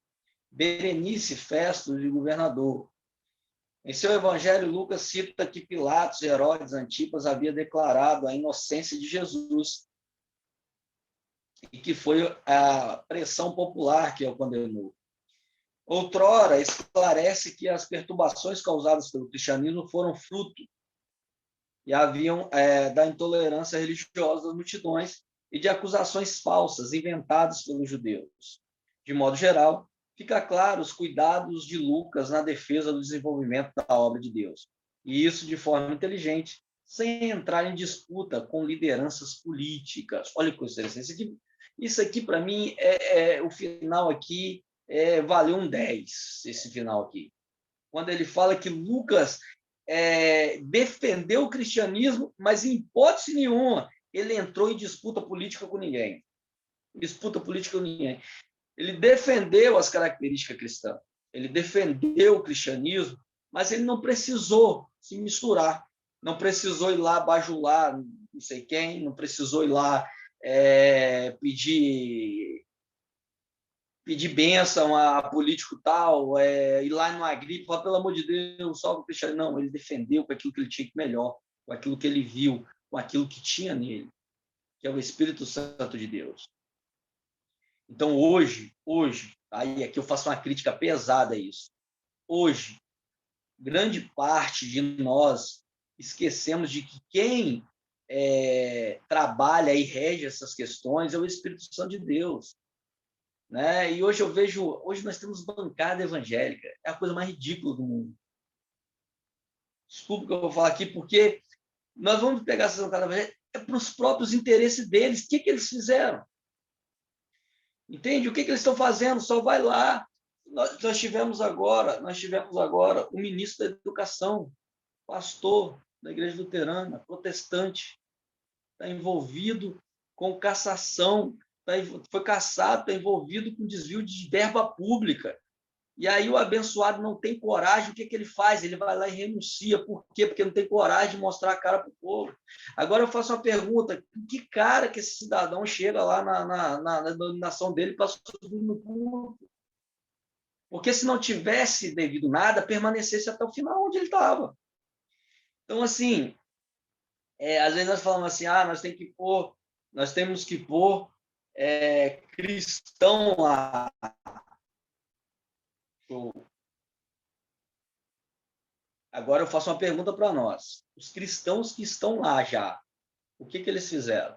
Berenice Festus de governador. Em seu evangelho, Lucas cita que Pilatos, Herodes, Antipas havia declarado a inocência de Jesus e que foi a pressão popular que o condenou. Outrora, esclarece que as perturbações causadas pelo cristianismo foram fruto e haviam da intolerância religiosa das multidões e de acusações falsas inventadas pelos judeus. De modo geral, fica claro os cuidados de Lucas na defesa do desenvolvimento da obra de Deus. E isso de forma inteligente, sem entrar em disputa com lideranças políticas. Olha que coisa interessante. Isso aqui para mim, o final aqui, valeu um 10, esse final aqui. Quando ele fala que Lucas defendeu o cristianismo, mas em hipótese nenhuma ele entrou em disputa política com ninguém. Ele defendeu as características cristãs, ele defendeu o cristianismo, mas ele não precisou se misturar, não precisou ir lá bajular não sei quem, não precisou ir lá pedir pedir bênção a político tal, ir lá no Agripe, falar, pelo amor de Deus, salve o cristianismo. Não, ele defendeu com aquilo que ele tinha de melhor, com aquilo que ele viu, com aquilo que tinha nele, que é o Espírito Santo de Deus. Então, hoje, aí aqui eu faço uma crítica pesada a isso. Hoje, grande parte de nós esquecemos de que quem trabalha e rege essas questões é o Espírito Santo de Deus. Né? E hoje hoje nós temos bancada evangélica, é a coisa mais ridícula do mundo. Desculpa que eu vou falar aqui, porque nós vamos pegar essa bancada evangélica para os próprios interesses deles. O que eles fizeram? Entende? O que eles estão fazendo? Só vai lá. Nós tivemos agora o ministro da Educação, pastor da Igreja Luterana, protestante, está envolvido com cassação, foi cassado, está envolvido com desvio de verba pública. E aí o abençoado não tem coragem, o que ele faz? Ele vai lá e renuncia. Por quê? Porque não tem coragem de mostrar a cara para o povo. Agora eu faço uma pergunta, que cara que esse cidadão chega lá na denominação dele para subir no culto? Porque se não tivesse devido nada, permanecesse até o final onde ele estava. Então, assim, às vezes nós falamos assim, nós temos que pôr cristão lá. Agora eu faço uma pergunta para nós. Os cristãos que estão lá já, o que eles fizeram?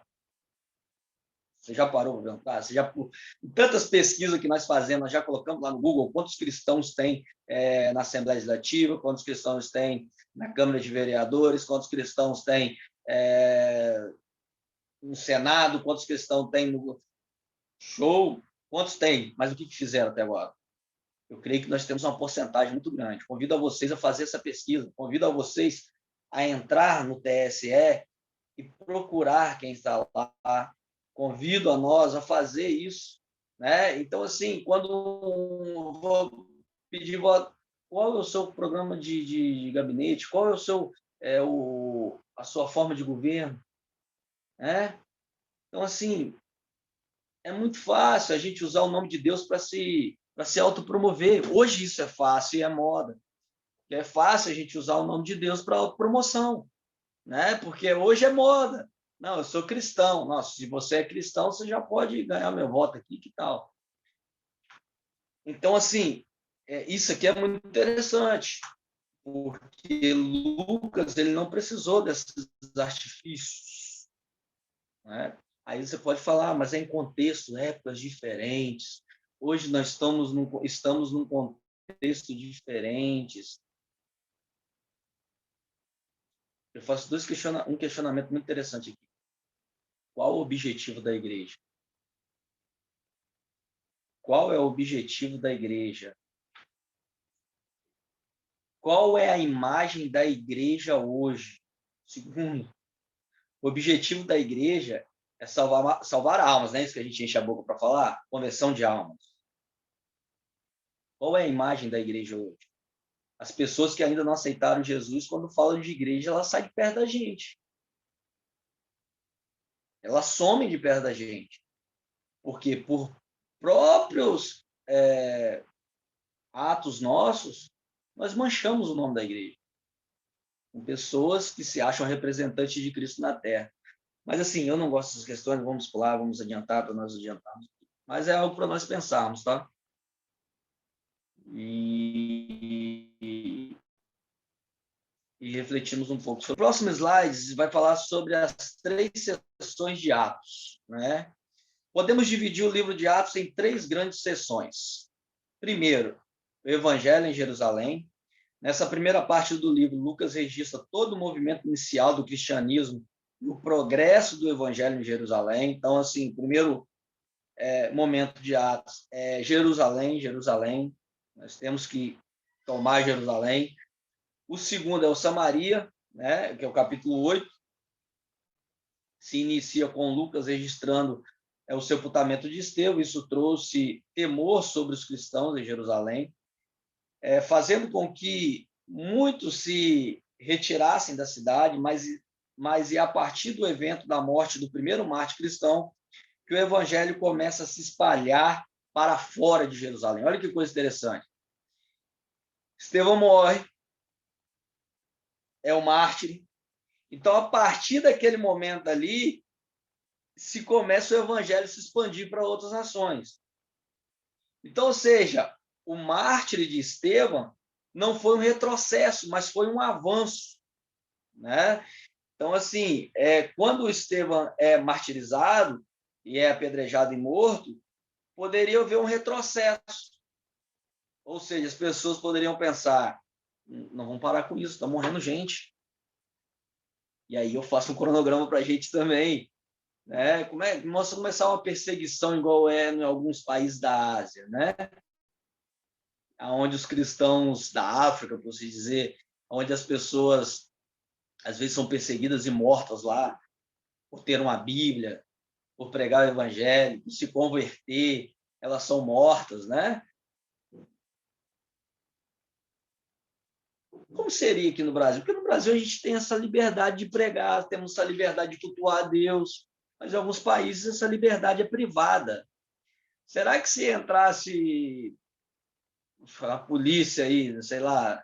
Você já parou para perguntar? Tantas pesquisas que nós fazemos, nós já colocamos lá no Google, quantos cristãos tem na Assembleia Legislativa, quantos cristãos tem na Câmara de Vereadores, quantos cristãos tem no Senado, quantos cristãos tem no show, quantos tem? Mas o que fizeram até agora? Eu creio que nós temos uma porcentagem muito grande. Convido a vocês a fazer essa pesquisa, convido a vocês a entrar no TSE e procurar quem está lá, convido a nós a fazer isso. Né? Então, assim, quando vou pedir voto, qual é o seu programa de gabinete, qual é a sua forma de governo? Né? Então, assim, é muito fácil a gente usar o nome de Deus para se autopromover. Hoje isso é fácil e é moda. É fácil a gente usar o nome de Deus para autopromoção, né? Porque hoje é moda. Não, eu sou cristão. Nossa, se você é cristão, você já pode ganhar meu voto aqui, que tal? Então, assim, isso aqui é muito interessante, porque Lucas ele não precisou desses artifícios, né? Aí você pode falar, mas é em contexto, épocas diferentes. Hoje nós estamos num contexto diferente. Eu faço um questionamento muito interessante aqui. Qual o objetivo da igreja? Qual é o objetivo da igreja? Qual é a imagem da igreja hoje? Segundo, o objetivo da igreja é salvar almas, não é isso que a gente enche a boca para falar? Conversão de almas. Qual é a imagem da igreja hoje? As pessoas que ainda não aceitaram Jesus, quando falam de igreja, elas saem de perto da gente. Elas somem de perto da gente. Porque por próprios atos nossos, nós manchamos o nome da igreja. Com pessoas que se acham representantes de Cristo na Terra. Mas, assim, eu não gosto dessas questões, vamos pular, vamos adiantar para nós adiantarmos. Mas é algo para nós pensarmos, tá? E refletimos um pouco. O próximo slide vai falar sobre as 3 seções de Atos, né? Podemos dividir o livro de Atos em 3 grandes seções. Primeiro, o Evangelho em Jerusalém. Nessa primeira parte do livro, Lucas registra todo o movimento inicial do cristianismo e o progresso do Evangelho em Jerusalém. Então, assim, primeiro momento de Atos é Jerusalém. Nós temos que tomar Jerusalém. O segundo é o Samaria, né, que é o capítulo 8. Se inicia com Lucas registrando o sepultamento de Estevão. Isso trouxe temor sobre os cristãos em Jerusalém, fazendo com que muitos se retirassem da cidade, mas a partir do evento da morte do primeiro mártir cristão, que o evangelho começa a se espalhar para fora de Jerusalém. Olha que coisa interessante. Estevão morre, é o mártir. Então, a partir daquele momento ali, se começa o evangelho a se expandir para outras nações. Então, ou seja, o mártir de Estevão não foi um retrocesso, mas foi um avanço, né? Então, assim, quando o Estevão é martirizado e é apedrejado e morto, poderia haver um retrocesso. Ou seja, as pessoas poderiam pensar, não vamos parar com isso, está morrendo gente. E aí eu faço um cronograma para a gente também. Né? Nós começar uma perseguição igual é em alguns países da Ásia, né? Onde os cristãos da África, por assim dizer, onde as pessoas às vezes são perseguidas e mortas lá por ter uma Bíblia, por pregar o evangelho, por se converter, elas são mortas, né? Como seria aqui no Brasil? Porque no Brasil a gente tem essa liberdade de pregar, temos essa liberdade de cultuar a Deus, mas em alguns países essa liberdade é privada. Será que se entrasse a polícia aí, sei lá,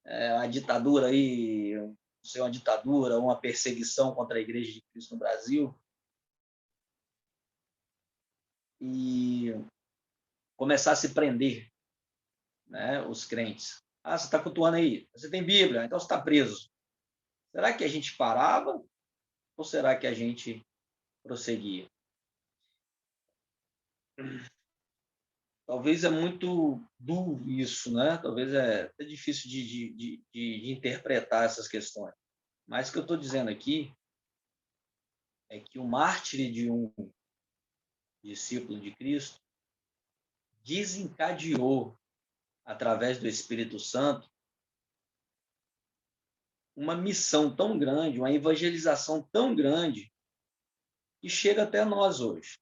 uma ditadura aí, não sei, uma ditadura, uma perseguição contra a Igreja de Cristo no Brasil, e começasse a prender, né, os crentes? Ah, você está cultuando aí, você tem Bíblia, então você está preso. Será que a gente parava ou será que a gente prosseguia? Talvez é muito duro isso, né? Talvez é difícil de interpretar essas questões. Mas o que eu estou dizendo aqui é que o mártir de um discípulo de Cristo desencadeou, através do Espírito Santo, uma missão tão grande, uma evangelização tão grande, que chega até nós hoje.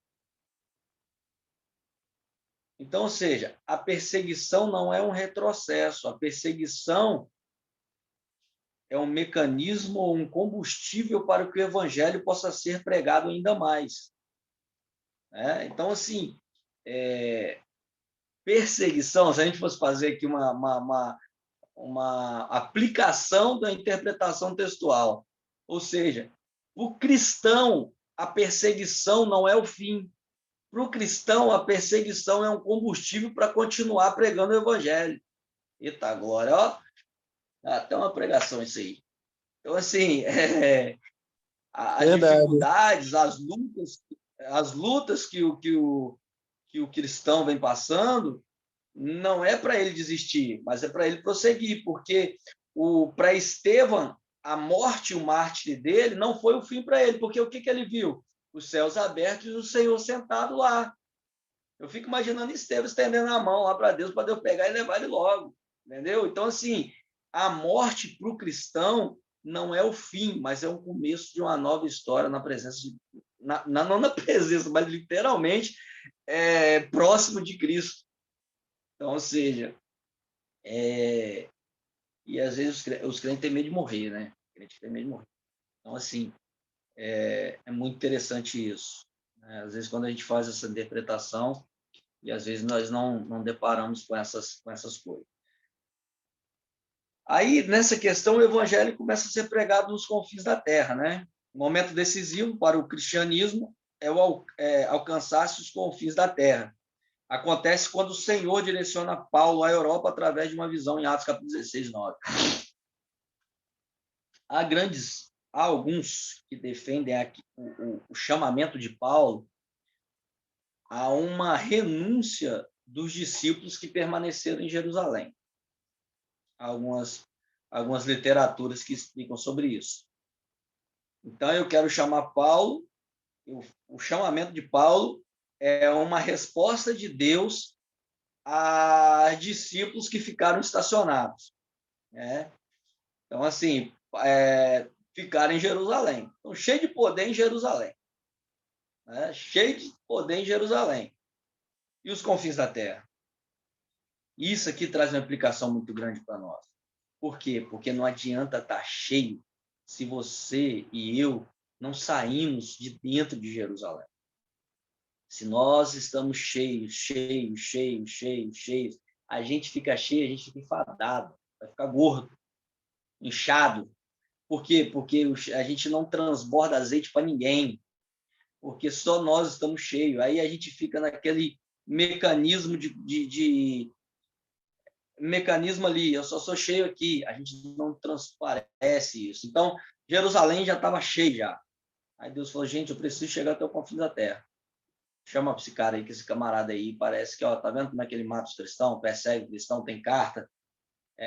Então, ou seja, a perseguição não é um retrocesso, a perseguição é um mecanismo ou um combustível para que o evangelho possa ser pregado ainda mais. Então, assim, perseguição, se a gente fosse fazer aqui uma aplicação da interpretação textual, ou seja, o cristão, a perseguição não é o fim. Para o cristão, a perseguição é um combustível para continuar pregando o evangelho. Eita, glória, ó. Até uma pregação isso aí. Então, assim, as dificuldades, as lutas que o cristão vem passando, não é para ele desistir, mas é para ele prosseguir, porque para Estevão, a morte, o mártir dele, não foi o fim para ele, porque o que ele viu? Os céus abertos e o Senhor sentado lá. Eu fico imaginando Estevão estendendo a mão lá para Deus pegar e levar ele logo, entendeu? Então, assim, a morte para o cristão não é o fim, mas é o começo de uma nova história na presença não na presença, mas literalmente próximo de Cristo. Então, ou seja, e às vezes os crentes têm medo de morrer, né? O crente tem medo de morrer. Então, assim, é muito interessante isso, né? Às vezes, quando a gente faz essa interpretação, e às vezes nós não deparamos com essas coisas. Aí, nessa questão, o evangelho começa a ser pregado nos confins da terra, né? O momento decisivo para o cristianismo é alcançar-se os confins da terra. Acontece quando o Senhor direciona Paulo à Europa através de uma visão em Atos capítulo 16, 9. Há alguns que defendem o chamamento de Paulo a uma renúncia dos discípulos que permaneceram em Jerusalém. Algumas literaturas que explicam sobre isso. Então, eu quero chamar Paulo, o chamamento de Paulo é uma resposta de Deus a discípulos que ficaram estacionados, né? Então, assim, ficaram em Jerusalém. Então, cheio de poder em Jerusalém. Né? Cheio de poder em Jerusalém. E os confins da terra? Isso aqui traz uma implicação muito grande para nós. Por quê? Porque não adianta estar cheio se você e eu não saímos de dentro de Jerusalém. Se nós estamos cheios, a gente fica cheio, a gente fica enfadado, vai ficar gordo, inchado. Por quê? Porque a gente não transborda azeite para ninguém, porque só nós estamos cheios. Aí a gente fica naquele mecanismo mecanismo ali, eu só sou cheio aqui, a gente não transparece isso. Então, Jerusalém já estava cheio já. Aí Deus falou, gente, eu preciso chegar até o confim da terra. Chama esse cara aí, que esse camarada aí parece que, ó, tá vendo como é que ele mata os cristãos, persegue o cristão, tem carta?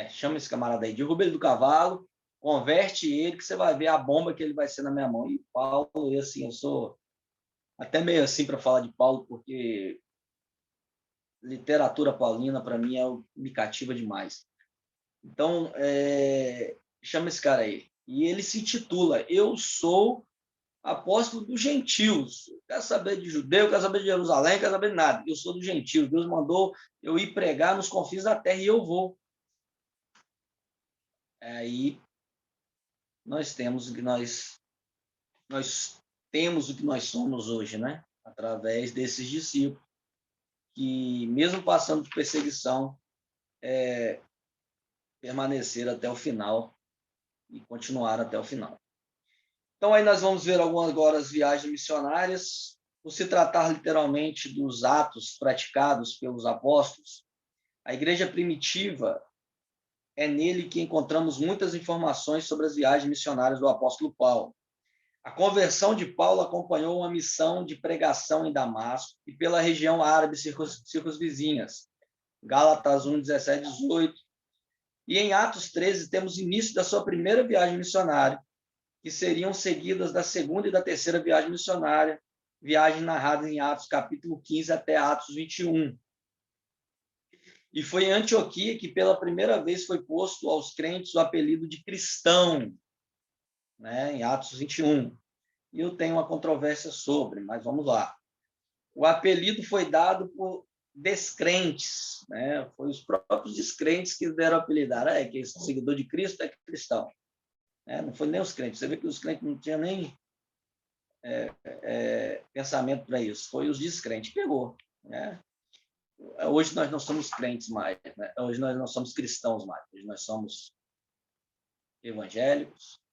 Chama esse camarada aí, derruba ele do cavalo, converte ele, que você vai ver a bomba que ele vai ser na minha mão. E Paulo, e assim, eu sou até meio assim para falar de Paulo, porque literatura paulina, para mim, me cativa demais. Então, chama esse cara aí. E ele se intitula Eu Sou Apóstolo dos Gentios. Quer saber de judeu, quer saber de Jerusalém, quer saber de nada. Eu sou dos gentios. Deus mandou eu ir pregar nos confins da terra e eu vou. Aí nós temos o que nós temos o que nós somos hoje, né? Através desses discípulos que, mesmo passando por perseguição, permaneceram até o final e continuaram até o final. Então, aí nós vamos ver algumas agora as viagens missionárias. Por se tratar literalmente dos atos praticados pelos apóstolos, a igreja primitiva é nele que encontramos muitas informações sobre as viagens missionárias do apóstolo Paulo. A conversão de Paulo acompanhou uma missão de pregação em Damasco e pela região árabe circunvizinhas, Gálatas 1, 17, 18. E em Atos 13 temos início da sua primeira viagem missionária, que seriam seguidas da segunda e da terceira viagem missionária, viagem narrada em Atos capítulo 15 até Atos 21. E foi em Antioquia que pela primeira vez foi posto aos crentes o apelido de cristão, né, em Atos 21. E eu tenho uma controvérsia sobre, mas vamos lá. O apelido foi dado por descrentes, né? Foi os próprios descrentes que deram o apelido. Que esse seguidor de Cristo é cristão. Não foi nem os crentes. Você vê que os crentes não tinham nem pensamento para isso. Foi os descrentes. Pegou. Né? Hoje nós não somos crentes mais. Né? Hoje nós não somos cristãos mais. Hoje nós somos evangélicos.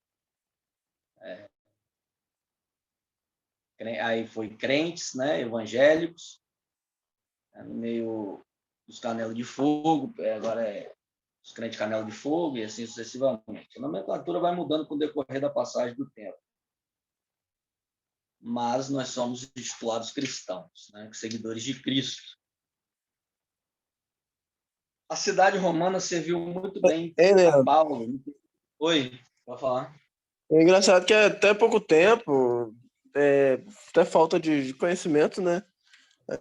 Aí foi crentes, né? Evangélicos. No meio dos canelos de fogo. Agora os crentes canela de fogo e assim sucessivamente. A nomenclatura vai mudando com o decorrer da passagem do tempo. Mas nós somos intitulados cristãos, né? Seguidores de Cristo. A cidade romana serviu muito bem a Paulo. Oi, pode falar. É engraçado que até pouco tempo, até falta de conhecimento, né?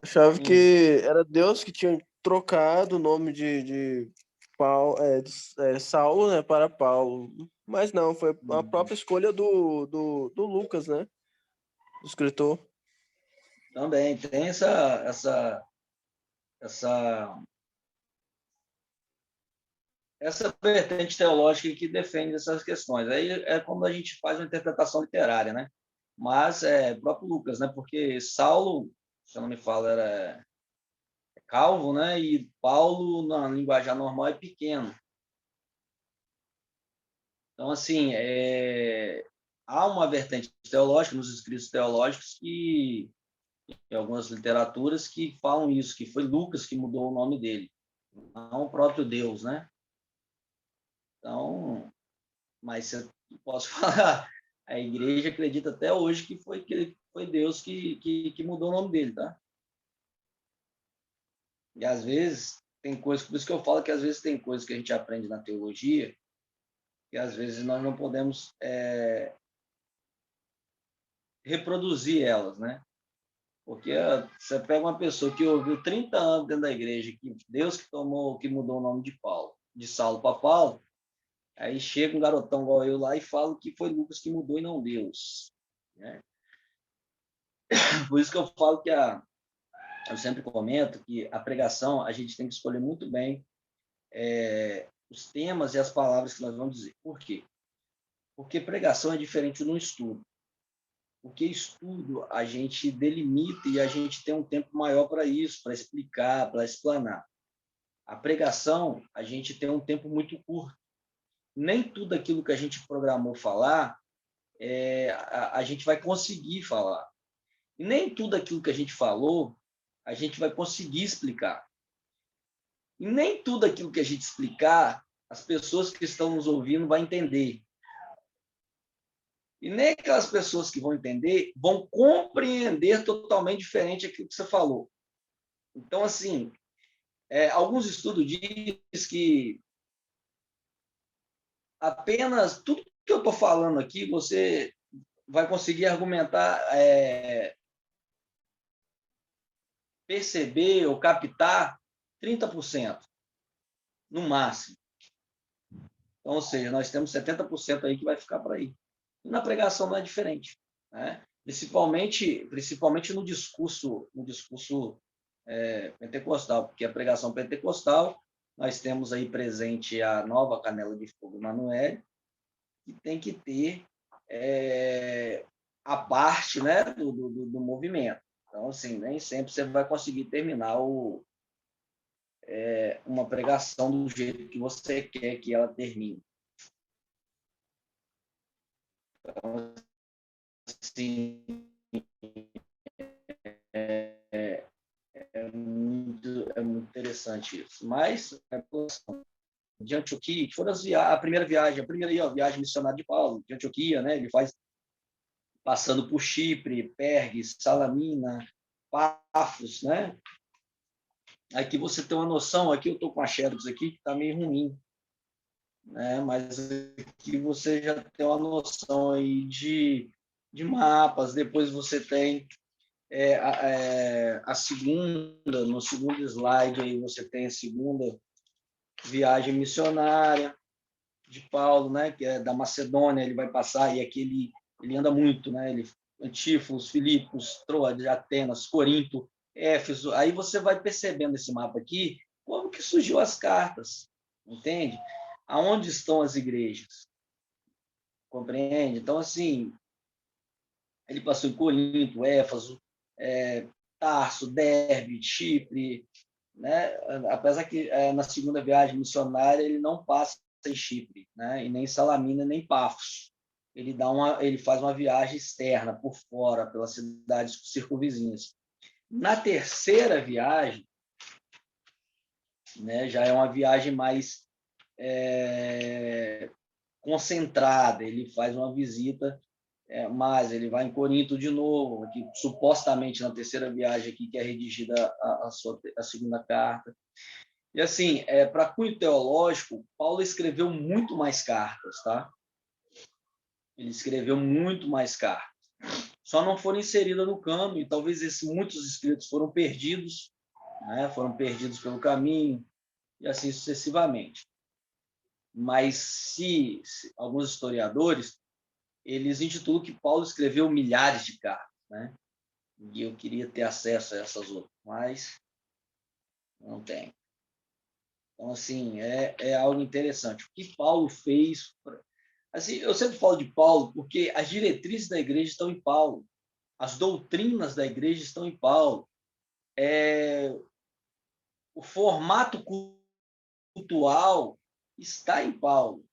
Achava que era Deus que tinha trocado o nome de Paulo, Saulo, né, para Paulo. Mas não, foi a própria escolha do Lucas, né? Do escritor. Também tem essa vertente teológica que defende essas questões. Aí é como a gente faz uma interpretação literária, né? Mas o próprio Lucas, né? Porque Saulo, se eu não me falo, era calvo, né? E Paulo, na linguagem normal, é pequeno. Então, assim, há uma vertente teológica nos escritos teológicos que, em algumas literaturas, que falam isso, que foi Lucas que mudou o nome dele, não o próprio Deus, né? Então, mas eu posso falar, a igreja acredita até hoje que foi Deus que mudou o nome dele, tá? E às vezes tem coisas, por isso que eu falo que às vezes tem coisas que a gente aprende na teologia que às vezes nós não podemos reproduzir elas, né? Porque você pega uma pessoa que ouviu 30 anos dentro da igreja, que Deus que mudou o nome de Saulo para Paulo, aí chega um garotão igual eu lá e fala que foi Lucas que mudou e não Deus. Né? Por isso que eu falo que eu sempre comento que a pregação a gente tem que escolher muito bem os temas e as palavras que nós vamos dizer. Por quê? Porque pregação é diferente de um estudo. porque estudo a gente delimita e a gente tem um tempo maior para isso, para explicar, para explanar. A pregação, a gente tem um tempo muito curto. Nem tudo aquilo que a gente programou falar, a gente vai conseguir falar. E nem tudo aquilo que a gente falou, a gente vai conseguir explicar. E nem tudo aquilo que a gente explicar, as pessoas que estão nos ouvindo vão entender. E nem aquelas pessoas que vão entender vão compreender totalmente diferente aquilo que você falou. Então, assim, alguns estudos dizem que apenas tudo que eu estou falando aqui, você vai conseguir argumentar, perceber ou captar 30%, no máximo. Então, ou seja, nós temos 70% aí que vai ficar por aí. E na pregação não é diferente, né? Principalmente no discurso pentecostal, porque a pregação pentecostal, nós temos aí presente a nova canela de fogo Emanuele, que tem que ter a parte, né, do movimento. Então, assim, nem sempre você vai conseguir terminar uma pregação do jeito que você quer que ela termine. Então, assim, é muito interessante isso. Mas, de Antioquia, que foram a primeira viagem missionária de Paulo, de Antioquia, né? Ele faz passando por Chipre, Pergues, Salamina, Pafos, né? Aqui você tem uma noção, aqui eu estou com a Xerox aqui, que está meio ruim, né? Mas aqui você já tem uma noção aí de mapas, depois você tem a segunda, no segundo slide aí você tem a segunda viagem missionária de Paulo, né? Que é da Macedônia, ele vai passar, e aqui ele anda muito, né? Antífolos, Filipos, Troade, Atenas, Corinto, Éfeso. Aí você vai percebendo esse mapa aqui, como que surgiu as cartas, entende? Aonde estão as igrejas? Compreende? Então, assim, ele passou em Corinto, Éfeso, Tarso, Derbe, Chipre, né? Apesar que na segunda viagem missionária ele não passa em Chipre, né? E nem Salamina, nem Pafos. Ele faz uma viagem externa, por fora, pelas cidades circunvizinhas. Na terceira viagem, né, já é uma viagem mais concentrada, ele faz uma visita, mas ele vai em Corinto de novo, que supostamente na terceira viagem aqui, que é redigida a segunda carta. E assim, para cunho teológico, Paulo escreveu muito mais cartas, tá? Ele escreveu muito mais cartas. Só não foram inseridas no cânon, e talvez muitos escritos foram perdidos, né? Foram perdidos pelo caminho, e assim sucessivamente. Mas se alguns historiadores, eles intitulam que Paulo escreveu milhares de cartas, né? E eu queria ter acesso a essas outras, mas não tenho. Então, assim, é algo interessante. O que Paulo fez... Assim, eu sempre falo de Paulo porque as diretrizes da igreja estão em Paulo. As doutrinas da igreja estão em Paulo. O formato cultural está em Paulo.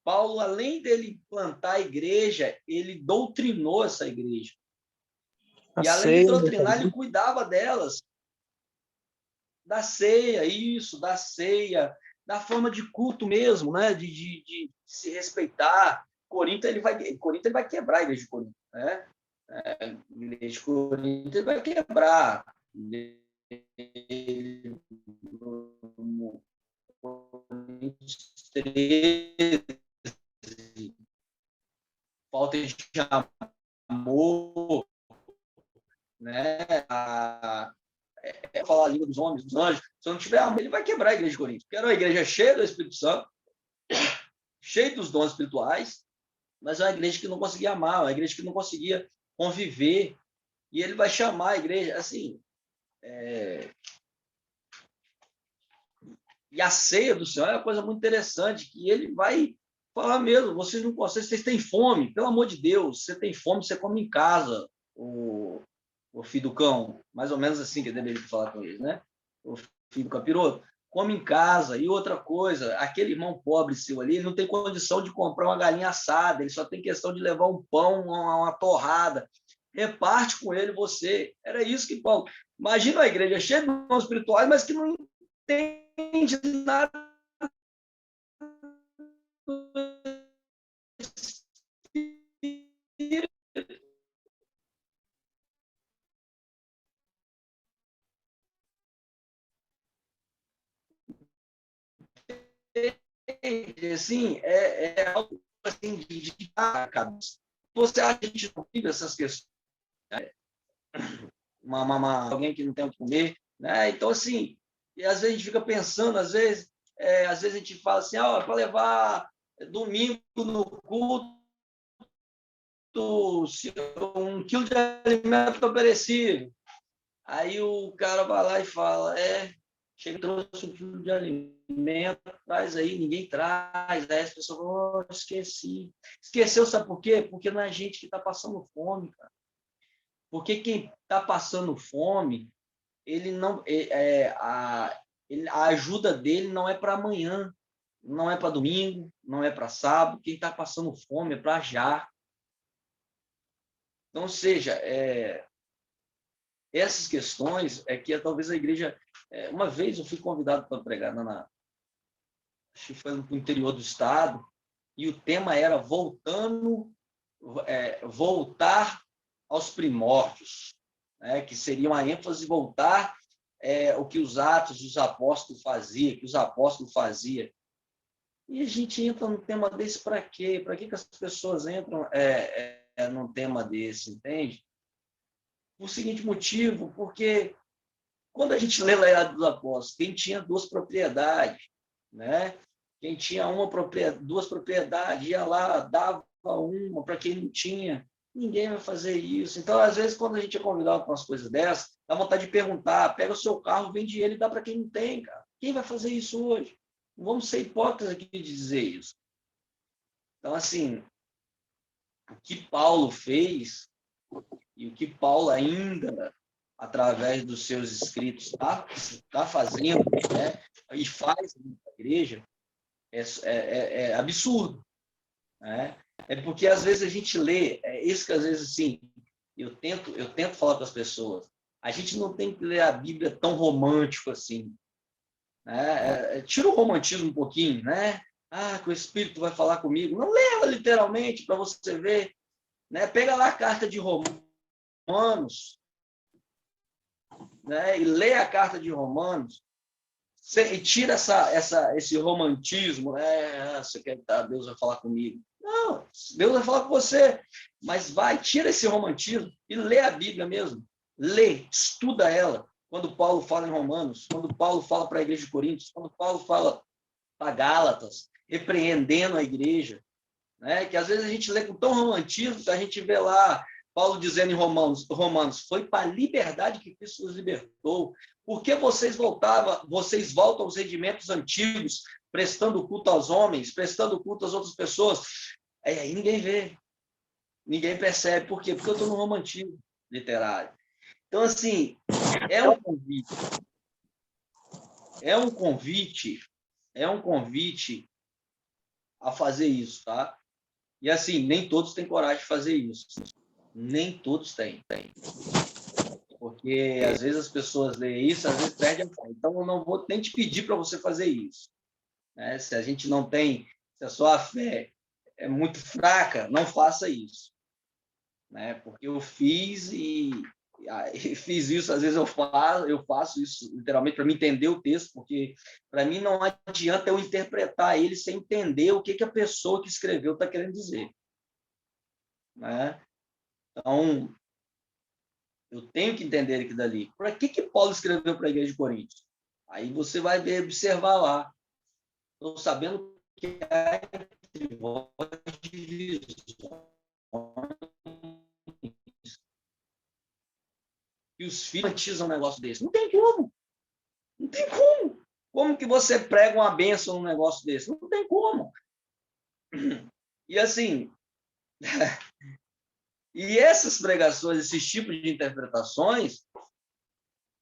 Paulo, além dele plantar a igreja, ele doutrinou essa igreja. E além de doutrinar, ele cuidava delas. Da ceia, da forma de culto mesmo, né? De se respeitar. Corinto ele vai quebrar a igreja de Corinto, né? A igreja de Corinto ele vai quebrar. Coríntios 13, falta de amor, né? Falar a língua dos homens, dos anjos. Se não tiver amor, ele vai quebrar a igreja de Corinto. Porque era uma igreja cheia do Espírito Santo, cheia dos dons espirituais, mas é uma igreja que não conseguia amar, uma igreja que não conseguia conviver. E ele vai chamar a igreja, assim... E a ceia do Senhor é uma coisa muito interessante, que ele vai falar mesmo, vocês não conseguem, vocês têm fome, pelo amor de Deus, você tem fome, você come em casa, o filho do cão, mais ou menos assim que eu deveria falar com ele, né? O filho do capiroto, come em casa. E outra coisa, aquele irmão pobre seu ali, ele não tem condição de comprar uma galinha assada, ele só tem questão de levar um pão, uma torrada. Reparte com ele você. Era isso que Paulo... Imagina a igreja cheia de irmãos espirituais, mas que não entende nada. Assim, é algo assim de cabeça. Você acha que a gente não vive essas questões? Né? Alguém que não tem o que comer, né? Então, assim, e às vezes a gente fica pensando, às vezes a gente fala assim, para levar domingo no culto 1 quilo de alimento perecível. Aí o cara vai lá e fala, chega, trouxe 1 quilo de alimento, traz aí, ninguém traz. Aí as pessoas falam, esqueci. Esqueceu, sabe por quê? Porque não é a gente que está passando fome, cara. Porque quem está passando fome, ele não, a ajuda dele não é para amanhã, não é para domingo, não é para sábado. Quem está passando fome é para já. Então, ou seja, essas questões é que talvez a igreja... uma vez eu fui convidado para pregar acho que foi no interior do estado, e o tema era voltar aos primórdios, né? Que seria uma ênfase voltar o que os Atos dos Apóstolos faziam, que os apóstolos faziam. E a gente entra num tema desse para quê? Para que as pessoas entram num tema desse, entende? Por seguinte motivo, porque quando a gente lê lá dos Apóstolos, quem tinha 2 propriedades, né? Quem tinha 2 propriedades, ia lá, dava uma para quem não tinha. Ninguém vai fazer isso. Então, às vezes, quando a gente é convidado com umas coisas dessas, dá vontade de perguntar, pega o seu carro, vende ele e dá para quem não tem, cara. Quem vai fazer isso hoje? Não vamos ser hipócritas aqui de dizer isso. Então, assim, o que Paulo fez e o que Paulo ainda, através dos seus escritos, está fazendo, né? E faz na igreja, é absurdo, né? É porque às vezes a gente lê, isso que às vezes assim, eu tento falar para as pessoas, a gente não tem que ler a Bíblia tão romântico assim, né? Tira o romantismo um pouquinho, né? Que o Espírito vai falar comigo. Não leva literalmente para você ver, né? Pega lá a carta de Romanos, né? E lê a carta de Romanos. E tira esse romantismo, você quer que Deus vai falar comigo. Não, Deus vai falar com você, mas tira esse romantismo e lê a Bíblia mesmo. Lê, estuda ela. Quando Paulo fala em Romanos, quando Paulo fala para a igreja de Coríntios, quando Paulo fala para Gálatas, repreendendo a igreja, né? Que às vezes a gente lê com tão romantismo que a gente vê lá Paulo dizendo em Romanos, foi para a liberdade que Cristo nos libertou. Por que vocês voltam aos redimentos antigos, prestando culto aos homens, prestando culto às outras pessoas? Aí ninguém vê, ninguém percebe. Por quê? Porque eu estou no romantismo literário. Então, assim, é um convite a fazer isso, tá? E, assim, nem todos têm coragem de fazer isso. Nem todos têm. Porque, às vezes, as pessoas leem isso, às vezes perdem a fé. Então, eu não vou nem te pedir para você fazer isso, né? Se a gente não tem, se a sua fé é muito fraca, não faça isso, né? Porque eu fiz fiz isso, às vezes eu faço isso literalmente para me entender o texto, porque para mim não adianta eu interpretar ele sem entender o que a pessoa que escreveu está querendo dizer, né? Então, eu tenho que entender aquilo dali. Para que Paulo escreveu para a igreja de Coríntios? Aí você vai observar lá. Estou sabendo que há e os filhos romantizam um negócio desse. Não tem como. Não tem como. Como que você prega uma bênção num negócio desse? Não tem como. E assim, e essas pregações, esses tipos de interpretações,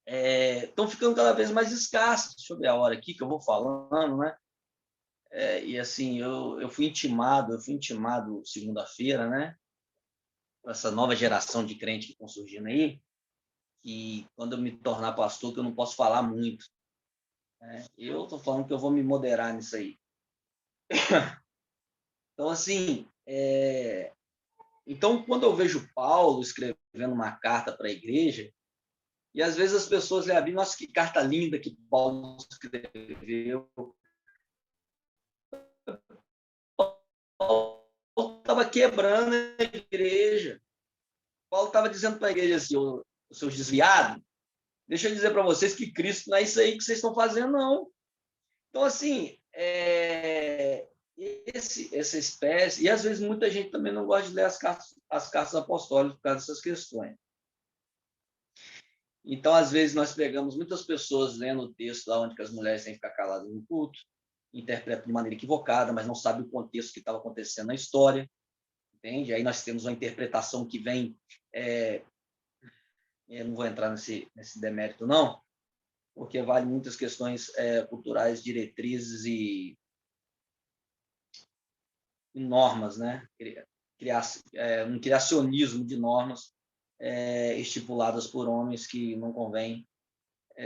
estão ficando cada vez mais escassas. Deixa eu ver a hora aqui que eu vou falando, né? E assim, eu fui intimado segunda-feira, né? Essa nova geração de crentes que estão surgindo aí, que quando eu me tornar pastor, que eu não posso falar muito. Né? Eu estou falando que eu vou me moderar nisso aí. Então, assim, então, quando eu vejo Paulo escrevendo uma carta para a igreja, e às vezes as pessoas lhe abrem, nossa, que carta linda que Paulo escreveu. Paulo estava quebrando a igreja. Paulo estava dizendo para a igreja assim, os seus desviados, deixa eu dizer para vocês que Cristo não é isso aí que vocês estão fazendo, não. Então, assim, essa espécie, e às vezes muita gente também não gosta de ler as cartas apostólicas por causa dessas questões. Então, às vezes, nós pegamos muitas pessoas lendo o texto lá onde as mulheres têm que ficar caladas no culto, interpretam de maneira equivocada, mas não sabe o contexto que estava acontecendo na história, entende? Aí nós temos uma interpretação que vem... eu não vou entrar nesse demérito, não, porque vale muitas questões culturais, diretrizes e normas, né? Um criacionismo de normas estipuladas por homens que não convém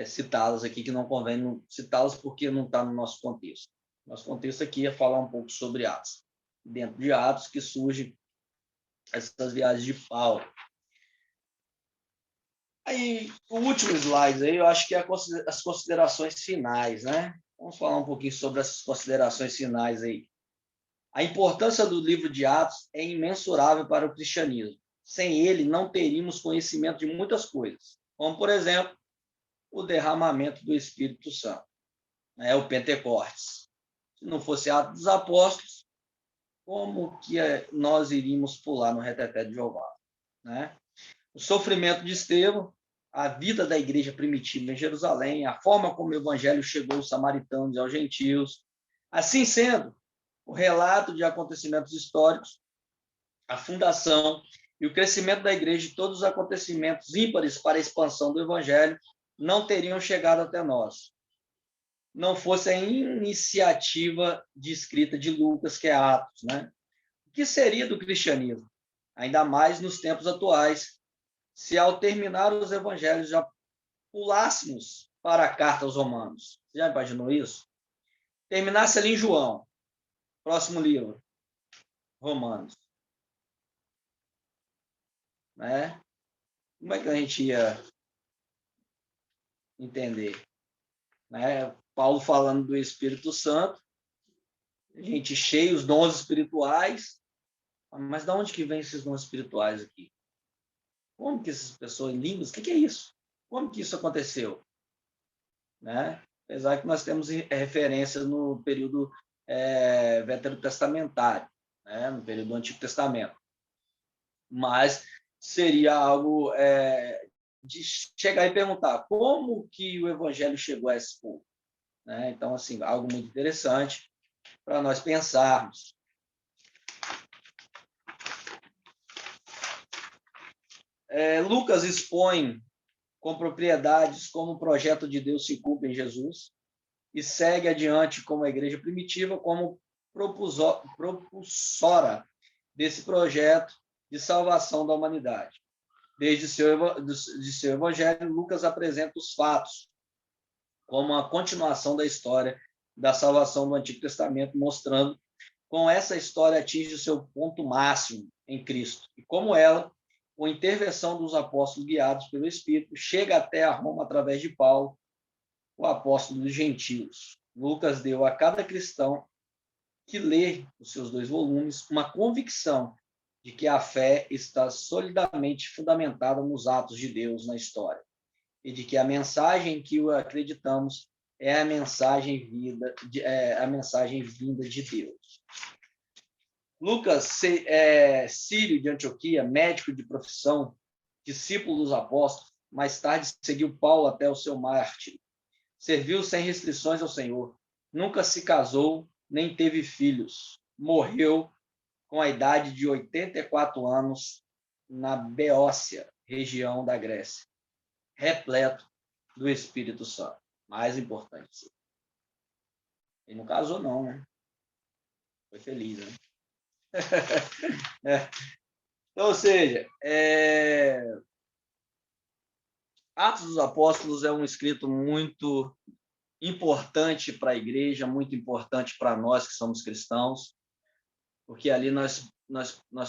citá-las aqui, que não convém citá-las porque não está no nosso contexto. Nosso contexto aqui é falar um pouco sobre Atos. Dentro de Atos que surgem essas viagens de Paulo. Aí, o último slide aí, eu acho que é as considerações finais, né? Vamos falar um pouquinho sobre essas considerações finais aí. A importância do livro de Atos é imensurável para o cristianismo. Sem ele, não teríamos conhecimento de muitas coisas, como, por exemplo, o derramamento do Espírito Santo, o Pentecostes. Se não fosse Atos dos Apóstolos, como que nós iríamos pular no reteté de Jeová? Né? O sofrimento de Estevão, a vida da igreja primitiva em Jerusalém, a forma como o evangelho chegou aos samaritanos e aos gentios. Assim sendo, o relato de acontecimentos históricos, a fundação e o crescimento da igreja e todos os acontecimentos ímpares para a expansão do evangelho não teriam chegado até nós. Não fosse a iniciativa de escrita de Lucas, que é Atos, né? O que seria do cristianismo? Ainda mais nos tempos atuais, se ao terminar os evangelhos já pulássemos para a carta aos Romanos. Você já imaginou isso? Terminasse ali em João, próximo livro, Romanos. Né? Como é que a gente ia entender? Né? Paulo falando do Espírito Santo, a gente cheia os dons espirituais, mas de onde que vem esses dons espirituais aqui? Como que essas pessoas em línguas, o que é isso? Como que isso aconteceu? Né? Apesar que nós temos referências no período veterotestamentário, né? No período do Antigo Testamento. Mas seria algo de chegar e perguntar como que o evangelho chegou a esse povo. Né? Então, assim, algo muito interessante para nós pensarmos. Lucas expõe com propriedades como o projeto de Deus se cumpre em Jesus e segue adiante como a igreja primitiva, como propulsora desse projeto de salvação da humanidade. Desde seu evangelho, Lucas apresenta os fatos como a continuação da história da salvação do Antigo Testamento, mostrando como essa história atinge o seu ponto máximo em Cristo e como ela, com intervenção dos apóstolos guiados pelo Espírito, chega até a Roma através de Paulo, o apóstolo dos gentios. Lucas deu a cada cristão que lê os seus 2 volumes uma convicção de que a fé está solidamente fundamentada nos atos de Deus na história e de que a mensagem que acreditamos é a mensagem vinda de Deus. Lucas, sírio de Antioquia, médico de profissão, discípulo dos apóstolos, mais tarde seguiu Paulo até o seu mártir. Serviu sem restrições ao Senhor. Nunca se casou, nem teve filhos. Morreu com a idade de 84 anos, na Beócia, região da Grécia, repleto do Espírito Santo. Mais importante. Ele não casou, não, né? Foi feliz, né? Então, ou seja, Atos dos Apóstolos é um escrito muito importante para a igreja, muito importante para nós que somos cristãos, porque ali nós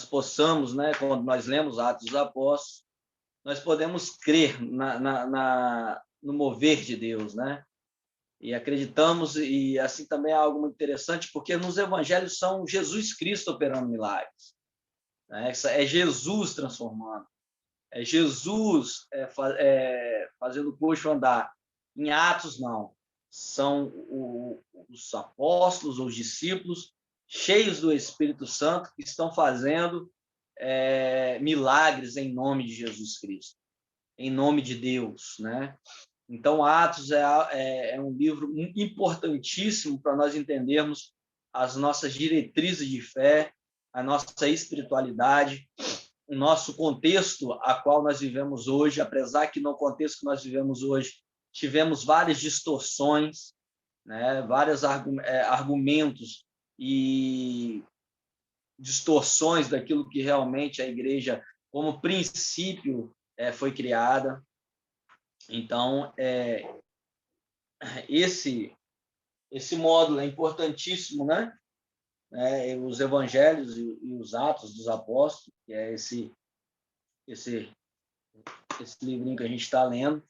possamos, né, quando nós lemos Atos dos Apóstolos, nós podemos crer no mover de Deus, né? E acreditamos, e assim também é algo muito interessante, porque nos evangelhos são Jesus Cristo operando milagres, né? É Jesus transformando, é Jesus fazendo o coxo andar. Em Atos, não. São os apóstolos, os discípulos, cheios do Espírito Santo, que estão fazendo milagres em nome de Jesus Cristo, em nome de Deus, né? Então, Atos é um livro importantíssimo para nós entendermos as nossas diretrizes de fé, a nossa espiritualidade, o nosso contexto a qual nós vivemos hoje, apesar que no contexto que nós vivemos hoje tivemos várias distorções, né, vários argumentos e distorções daquilo que realmente a igreja, como princípio, foi criada. Então, esse módulo é importantíssimo, né? Os evangelhos e os Atos dos Apóstolos, que é esse livrinho que a gente está lendo,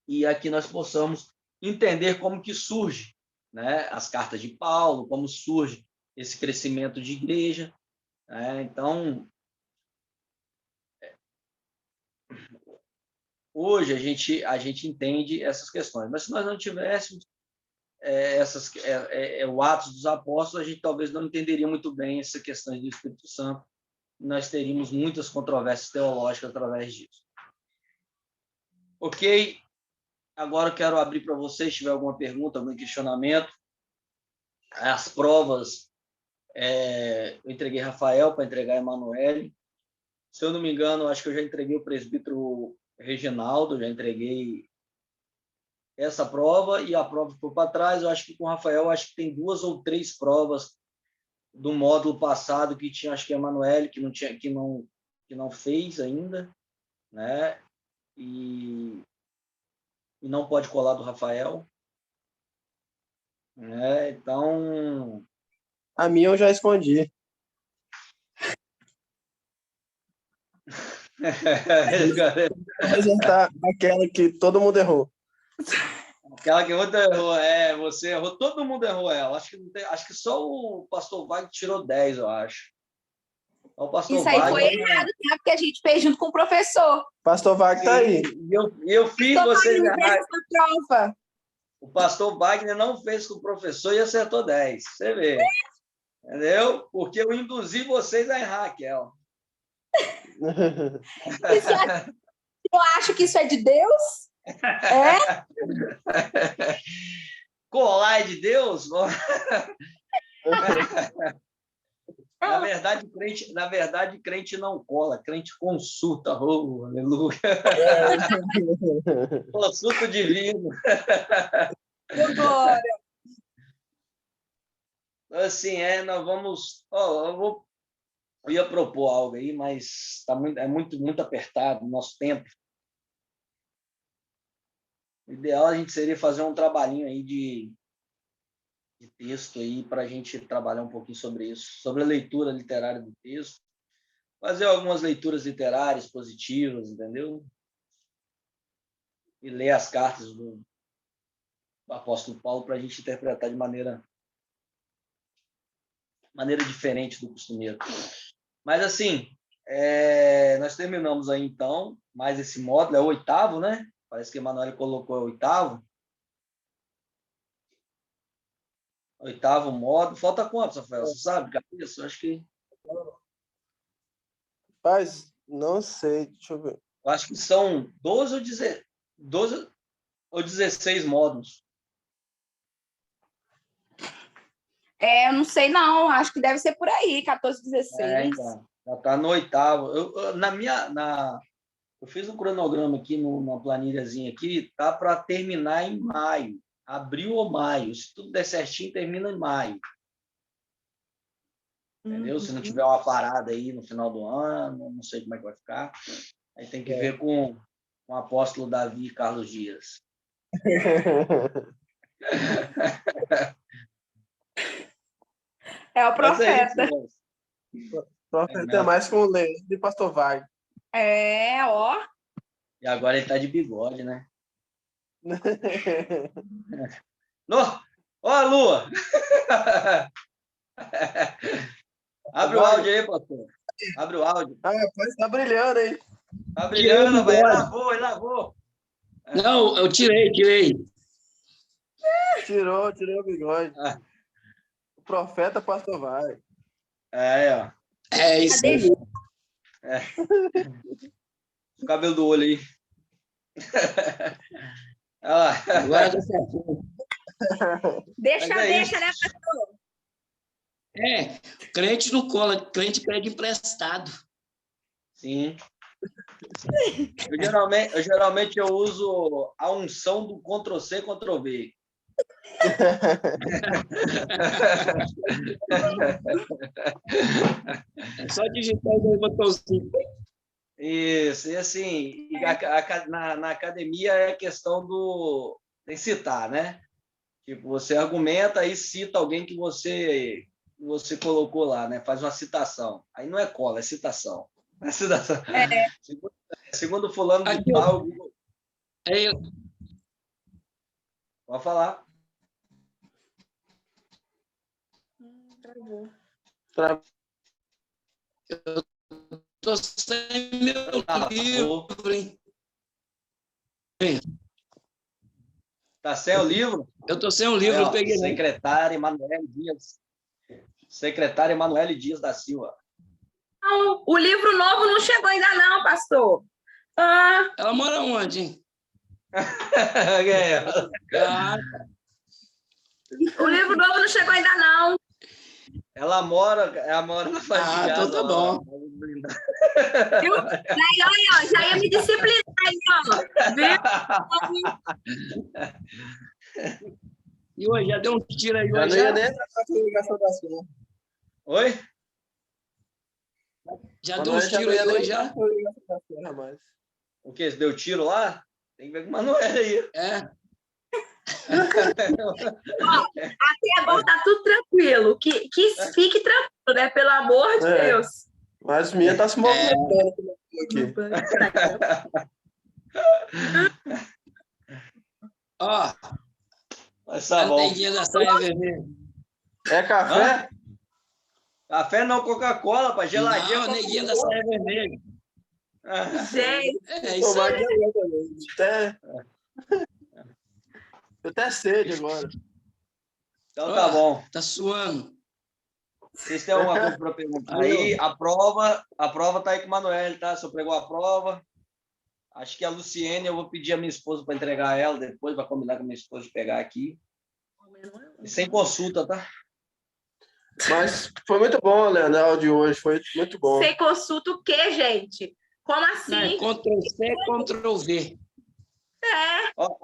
e aqui nós possamos entender como que surge, né, as cartas de Paulo, como surge esse crescimento de igreja, né? Então, hoje a gente entende essas questões, mas se nós não tivéssemos o Atos dos Apóstolos, a gente talvez não entenderia muito bem essa questão do Espírito Santo. Nós teríamos muitas controvérsias teológicas através disso. Ok? Agora eu quero abrir para vocês, se tiver alguma pergunta, algum questionamento. As provas, eu entreguei Rafael para entregar Emanuele. Se eu não me engano, acho que eu já entreguei o presbítero Reginaldo, já entreguei essa prova, e a prova ficou para trás. Eu acho que com o Rafael, acho que tem 2 ou 3 provas do módulo passado que tinha, acho que a Emanuele, que não fez ainda, né? E não pode colar do Rafael, né? Então, A minha eu já escondi. Apresentar aquela que todo mundo errou. Aquela que muito errou, você errou, todo mundo errou ela. Acho que só o pastor Wagner tirou 10, eu acho. O pastor Isso aí Wagner, foi errado, tá? Porque a gente fez junto com o professor. Pastor Wagner tá aí. Eu fiz Pastor vocês Wagner fez errarem. essa prova. O pastor Wagner não fez com o professor e acertou 10. Você vê. Entendeu? Porque eu induzi vocês a errar, aquela. Eu acho que isso é de Deus? Colar é de Deus? Na verdade, crente não cola, crente consulta. Oh, aleluia. Consulta divino. Agora. Assim, nós vamos... eu ia propor algo aí, mas é muito apertado o nosso tempo. O ideal a gente seria fazer um trabalhinho aí de texto aí para a gente trabalhar um pouquinho sobre isso, sobre a leitura literária do texto, fazer algumas leituras literárias positivas, entendeu? E ler as cartas do apóstolo Paulo para a gente interpretar de maneira diferente do costumeiro. Mas, assim, nós terminamos aí, então, mais esse módulo, é o 8º, né? Parece que a Emanuele colocou o 8º. 8º módulo. Falta quantos, Rafael? Você sabe, cabeça? Eu acho que... Mas, não sei, deixa eu ver. Eu acho que são 12 ou 16 módulos. Eu não sei não, acho que deve ser por aí, 14, 16. Então, já está no 8º. Eu fiz um cronograma aqui numa planilhazinha aqui, tá para terminar em maio, abril ou maio. Se tudo der certinho, termina em maio. Entendeu? Se não tiver uma parada aí no final do ano, não sei como é que vai ficar. Aí tem que ver com o apóstolo Davi e Carlos Dias. É o Mas é isso, profeta. moço. Profeta é mais com o Leandro e pastor Wagner. Ó. E agora ele tá de bigode, né? Ó, a lua! Abre o áudio aí, pastor. Abre o áudio. Rapaz, tá brilhando, hein? Tá brilhando, vai. Ele lavou. Não, eu tirei. Tirou o bigode. O profeta pastor Wagner. Ó. É isso aí. O cabelo do olho aí. Olha lá. Agora tá certo. Deixa, Mas é né, pastor? Crente não cola, crente pede emprestado. Sim. Geralmente eu uso a unção do Ctrl+C, Ctrl+V. É só digitar o botãozinho. Isso, e assim, na academia é a questão tem que citar, né? Tipo, você argumenta e cita alguém que você colocou lá, né? Faz uma citação. Aí não é cola, é citação. É citação. Segundo fulano de Aqui, tal. Pode falar. Eu tô sem meu livro, hein? Tá sem o livro? Eu tô sem o livro, Aí, eu peguei. Secretária Emanuele Dias da Silva. Não, o livro novo não chegou ainda não, pastor. Ela mora onde, hein? O livro novo não chegou ainda não. Ela mora na faixa de Gaza. Então tá bom. Viu? Aí, ó, já ia me disciplinar aí, ó. E hoje, já deu um tiro aí Já hoje? não ia nem entrar na congregação da sua. Oi? Já deu uns tiros aí hoje, já? O quê? Você deu tiro lá? Tem que ver com o Manoel aí. Aqui é bom, tá tudo tranquilo. Que fique tranquilo, né? Pelo amor de Deus. Mas minha tá se movimentando aqui. Ó, Mas tá a bom. neguinha da saia vermelha. É café? Café não, Coca-Cola, para geladinha. Não, a neguinha da saia vermelha. Gente. É isso aí. Eu até sede agora. Então tá bom. Tá suando. Vocês têm alguma coisa para perguntar aí? A prova tá aí com o Manoel, tá? Só pegou a prova. Acho que a Luciene, eu vou pedir a minha esposa para entregar ela depois, para combinar com a minha esposa de pegar aqui. E sem consulta, tá? Mas foi muito bom, Leandro, o áudio de hoje. Foi muito bom. Sem consulta o quê, gente? Como assim? Ctrl+C, Ctrl+V. Ó,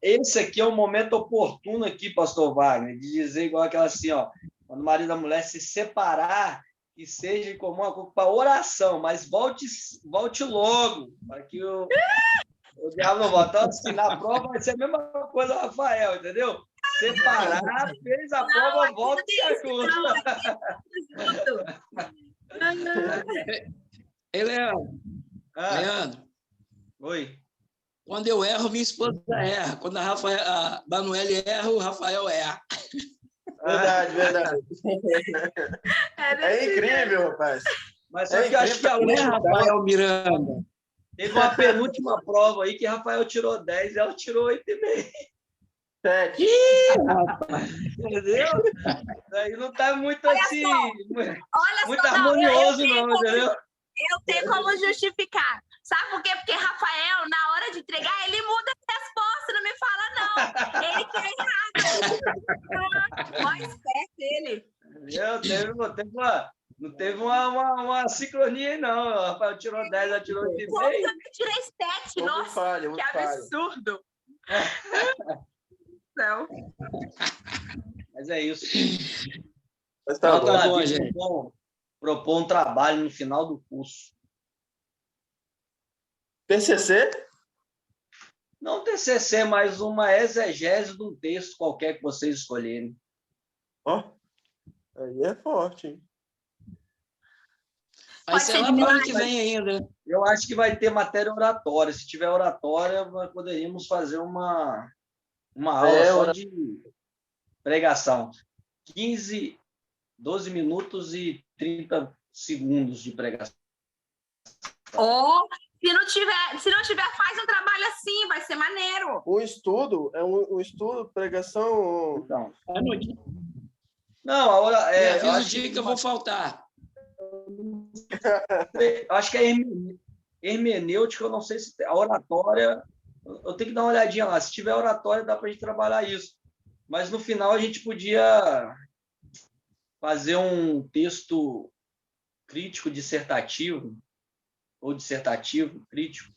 esse aqui é o momento oportuno aqui, pastor Wagner, de dizer igual aquela assim, ó, quando o marido e a mulher se separar, que seja comum para oração, mas volte logo, para que o diabo não volte. Então, assim, na prova vai ser a mesma coisa, Rafael, entendeu? Separar, fez a prova, volta e ajuda. Ei, Leandro. Leandro. Oi. Quando eu erro, minha esposa erra. Quando a Manoel erra, o Rafael erra. Verdade. É incrível, rapaz. Mas só que eu acho que a última Rafael Miranda. Teve uma penúltima prova aí que Rafael tirou 10 e ela tirou 8,5. 7. Entendeu? Daí não tá muito assim, Olha muito só, harmonioso, não, entendeu? Eu tenho como justificar. Sabe por quê? Porque Rafael, na hora de entregar, ele muda a resposta. você não me fala, não. Ele que é errado. Mó esperto ele. Não teve uma sincronia aí, não. O Rafael tirou 10, ela tirou 8,5. Pô, eu tirei 7. Muito Nossa, falha, que muito falha. absurdo. Não. Mas é isso. Mas tá Então tá bom. bom, gente. Propor um trabalho no final do curso. PCC? Não TCC, mas uma exegese de um texto qualquer que vocês escolherem. Ó, aí é forte, hein? Vai Pode ser ser lá de para o ano milagre. que vem ainda. Eu acho que vai ter matéria oratória. Se tiver oratória, nós poderíamos fazer uma aula só de pregação. 12 minutos e 30 segundos de pregação. Ou, se não tiver, faz um trabalho assim, vai ser maneiro. O estudo é um estudo, pregação. Então, É no dia. não, a hora Me eu avisa o acho dia que eu vou faltar. acho que é hermenêutica, eu não sei se a oratória, eu tenho que dar uma olhadinha lá. Se tiver oratória, dá para a gente trabalhar isso. Mas no final a gente podia fazer um texto crítico dissertativo, ou dissertativo crítico,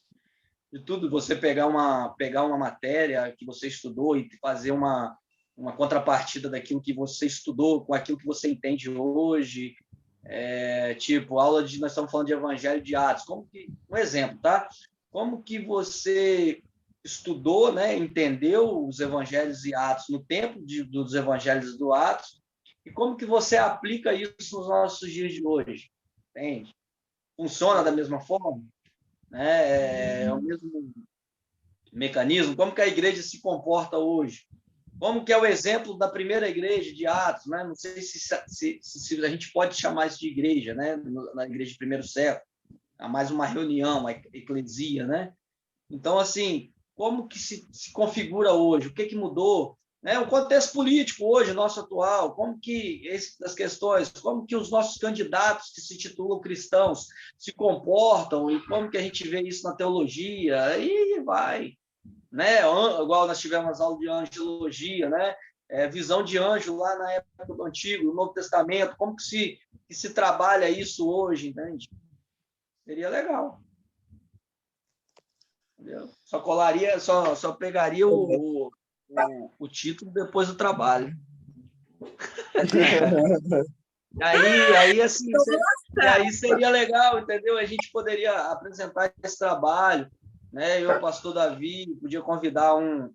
de tudo. Você pegar uma matéria que você estudou e fazer uma contrapartida daquilo que você estudou com aquilo que você entende hoje. Tipo, nós estamos falando de Evangelho de Atos. Um exemplo, tá? Como que você estudou, né, entendeu os Evangelhos e Atos no tempo dos Evangelhos do Atos, e como que você aplica isso nos nossos dias de hoje? Entende? Funciona da mesma forma? Né? É o mesmo mecanismo? Como que a igreja se comporta hoje? Como que é o exemplo da primeira igreja de Atos, né? Não sei se a gente pode chamar isso de igreja, né? Na igreja de primeiro século, há mais uma reunião, uma eclesia, né? Então, assim, como que se configura hoje? O que mudou? Né? O contexto político hoje, nosso atual, como que das questões, como que os nossos candidatos que se titulam cristãos se comportam e como que a gente vê isso na teologia, e vai, né? Igual nós tivemos aula de angelologia, né? Visão de anjo lá na época do Antigo, no Novo Testamento, como que se trabalha isso hoje, entende? Seria legal. Entendeu? Só pegaria o título depois do trabalho. Aí assim, aí seria legal, entendeu? A gente poderia apresentar esse trabalho, né? Eu, pastor Davi, podia convidar uns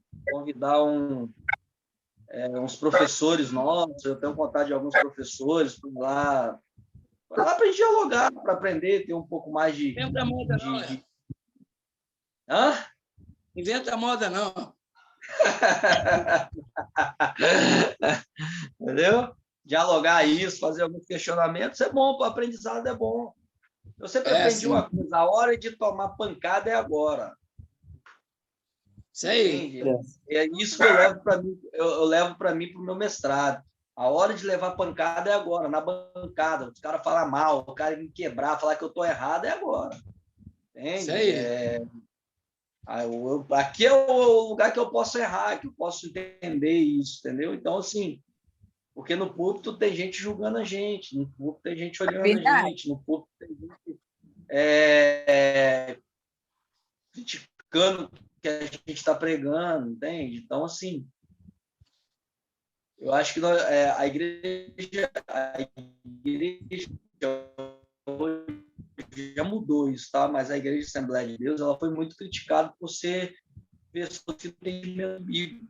professores nossos. Eu tenho contato de alguns professores para lá para a gente dialogar, para aprender, ter um pouco mais de. Inventa moda, não, né? Hã? Inventa moda, não. Entendeu? Dialogar isso, fazer alguns questionamentos é bom, para o aprendizado é bom. Eu sempre aprendi uma coisa: a hora de tomar pancada é agora. Isso aí. Entende? É isso que eu levo para mim, eu levo para mim para o meu mestrado. A hora de levar pancada é agora, na bancada. Os caras falam mal, o cara me quebrar, falar que eu estou errado é agora. Entende? Isso aí. Aqui é o lugar que eu posso errar, que eu posso entender isso, entendeu? Então, assim, porque no púlpito tem gente julgando a gente, no púlpito tem gente olhando a gente, no púlpito tem gente criticando o que a gente está pregando, entende? Então, assim, eu acho que a igreja já mudou isso, tá? Mas a Igreja Assembleia de Deus, ela foi muito criticada por ser pessoas que têm entendimento bíblico,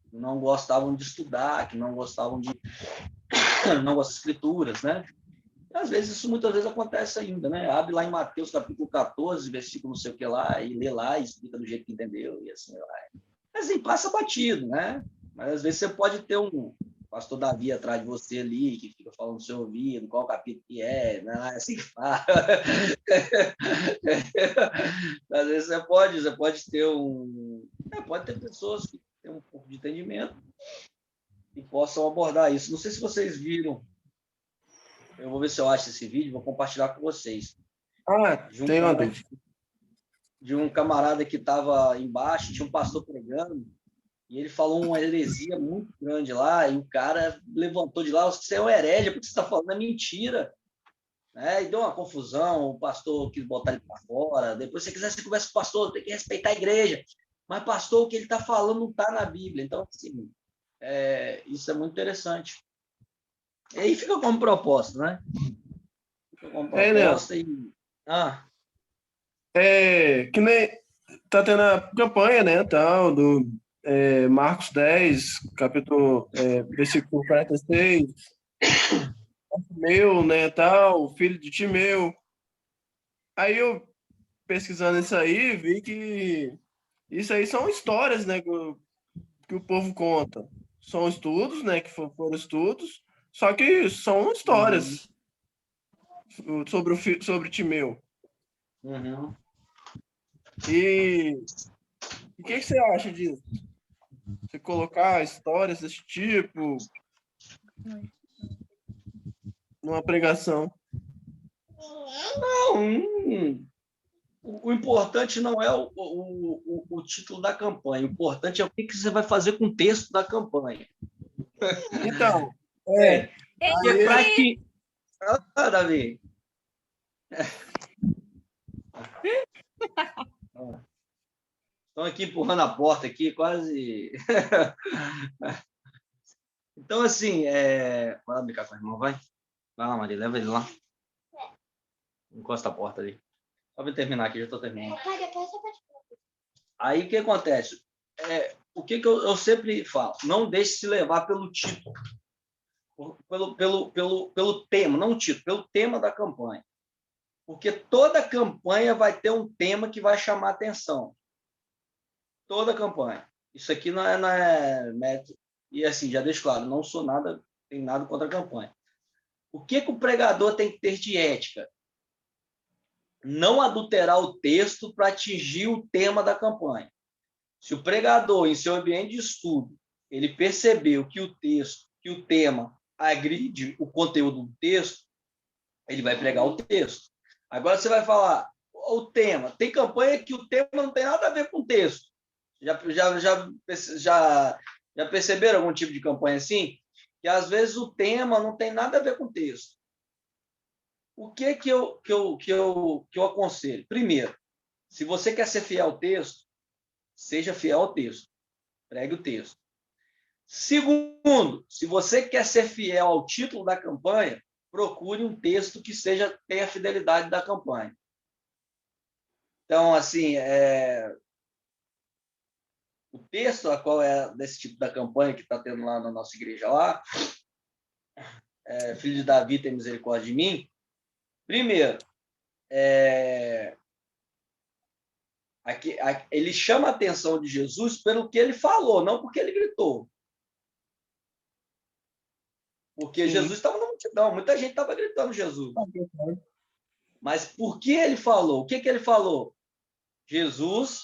que não gostavam de estudar, que não gostavam das escrituras, né? E, às vezes, isso muitas vezes acontece ainda, né? Abre lá em Mateus, capítulo 14, versículo não sei o que lá, e lê lá e explica do jeito que entendeu, e assim vai. Mas, assim, passa batido, né? Mas, às vezes, você pode ter um pastor Davi atrás de você ali, que fica falando no seu ouvido, qual capítulo que é, né? Assim que fala. Às vezes você pode ter pode ter pessoas que têm um pouco de entendimento e possam abordar isso. Não sei se vocês viram, eu vou ver se eu acho esse vídeo, vou compartilhar com vocês. Tem uma dúvida. de um camarada que estava embaixo, tinha um pastor pregando, e ele falou uma heresia muito grande lá, e o cara levantou de lá: você é um herege, porque você está falando é mentira. Né? E deu uma confusão, o pastor quis botar ele para fora. Depois, se você quiser, você conversa com o pastor, tem que respeitar a igreja. Mas, pastor, o que ele está falando não está na Bíblia. Então, assim, isso é muito interessante. E aí fica como proposta, né? Fica como proposta e... Que nem tá tendo a campanha, né, tal, do Marcos 10, capítulo, versículo 46, meu, né, tal, filho de Timeu. Aí eu, pesquisando isso aí, vi que isso aí são histórias, né, que o povo conta. São estudos, né, que foram estudos, só que são histórias sobre Timeu. Uhum. E o que você acha disso? Você colocar histórias desse tipo numa pregação? Não, o importante não é o título da campanha, o importante é o que você vai fazer com o texto da campanha. Então, Porque para que... Davi. Estão aqui empurrando a porta aqui, quase... Então, assim, vai lá brincar com a irmã, vai. Vai lá, Maria, leva ele lá. Encosta a porta ali. Só para terminar aqui, já estou terminando. Aí, o que acontece? O que eu sempre falo? Não deixe se levar pelo título. Pelo tema, não o título, pelo tema da campanha. Porque toda campanha vai ter um tema que vai chamar atenção. Toda campanha. Isso aqui não é método. E assim, já deixo claro, não sou nada, tem nada contra a campanha. O que o pregador tem que ter de ética? Não adulterar o texto para atingir o tema da campanha. Se o pregador, em seu ambiente de estudo, ele percebeu que o tema agride o conteúdo do texto, ele vai pregar o texto. Agora você vai falar o tema. Tem campanha que o tema não tem nada a ver com o texto. Já perceberam algum tipo de campanha assim? Que às vezes o tema não tem nada a ver com o texto. O que eu aconselho? Primeiro, se você quer ser fiel ao texto, seja fiel ao texto. Pregue o texto. Segundo, se você quer ser fiel ao título da campanha, procure um texto que tenha a fidelidade da campanha. Então, assim, o texto a qual é desse tipo da campanha que está tendo lá na nossa igreja lá, Filho de Davi, tem misericórdia de mim. Primeiro, ele chama a atenção de Jesus pelo que ele falou, não porque ele gritou. Porque Sim. Jesus estava na multidão, muita gente estava gritando Jesus. Mas por que ele falou? O que ele falou? Jesus,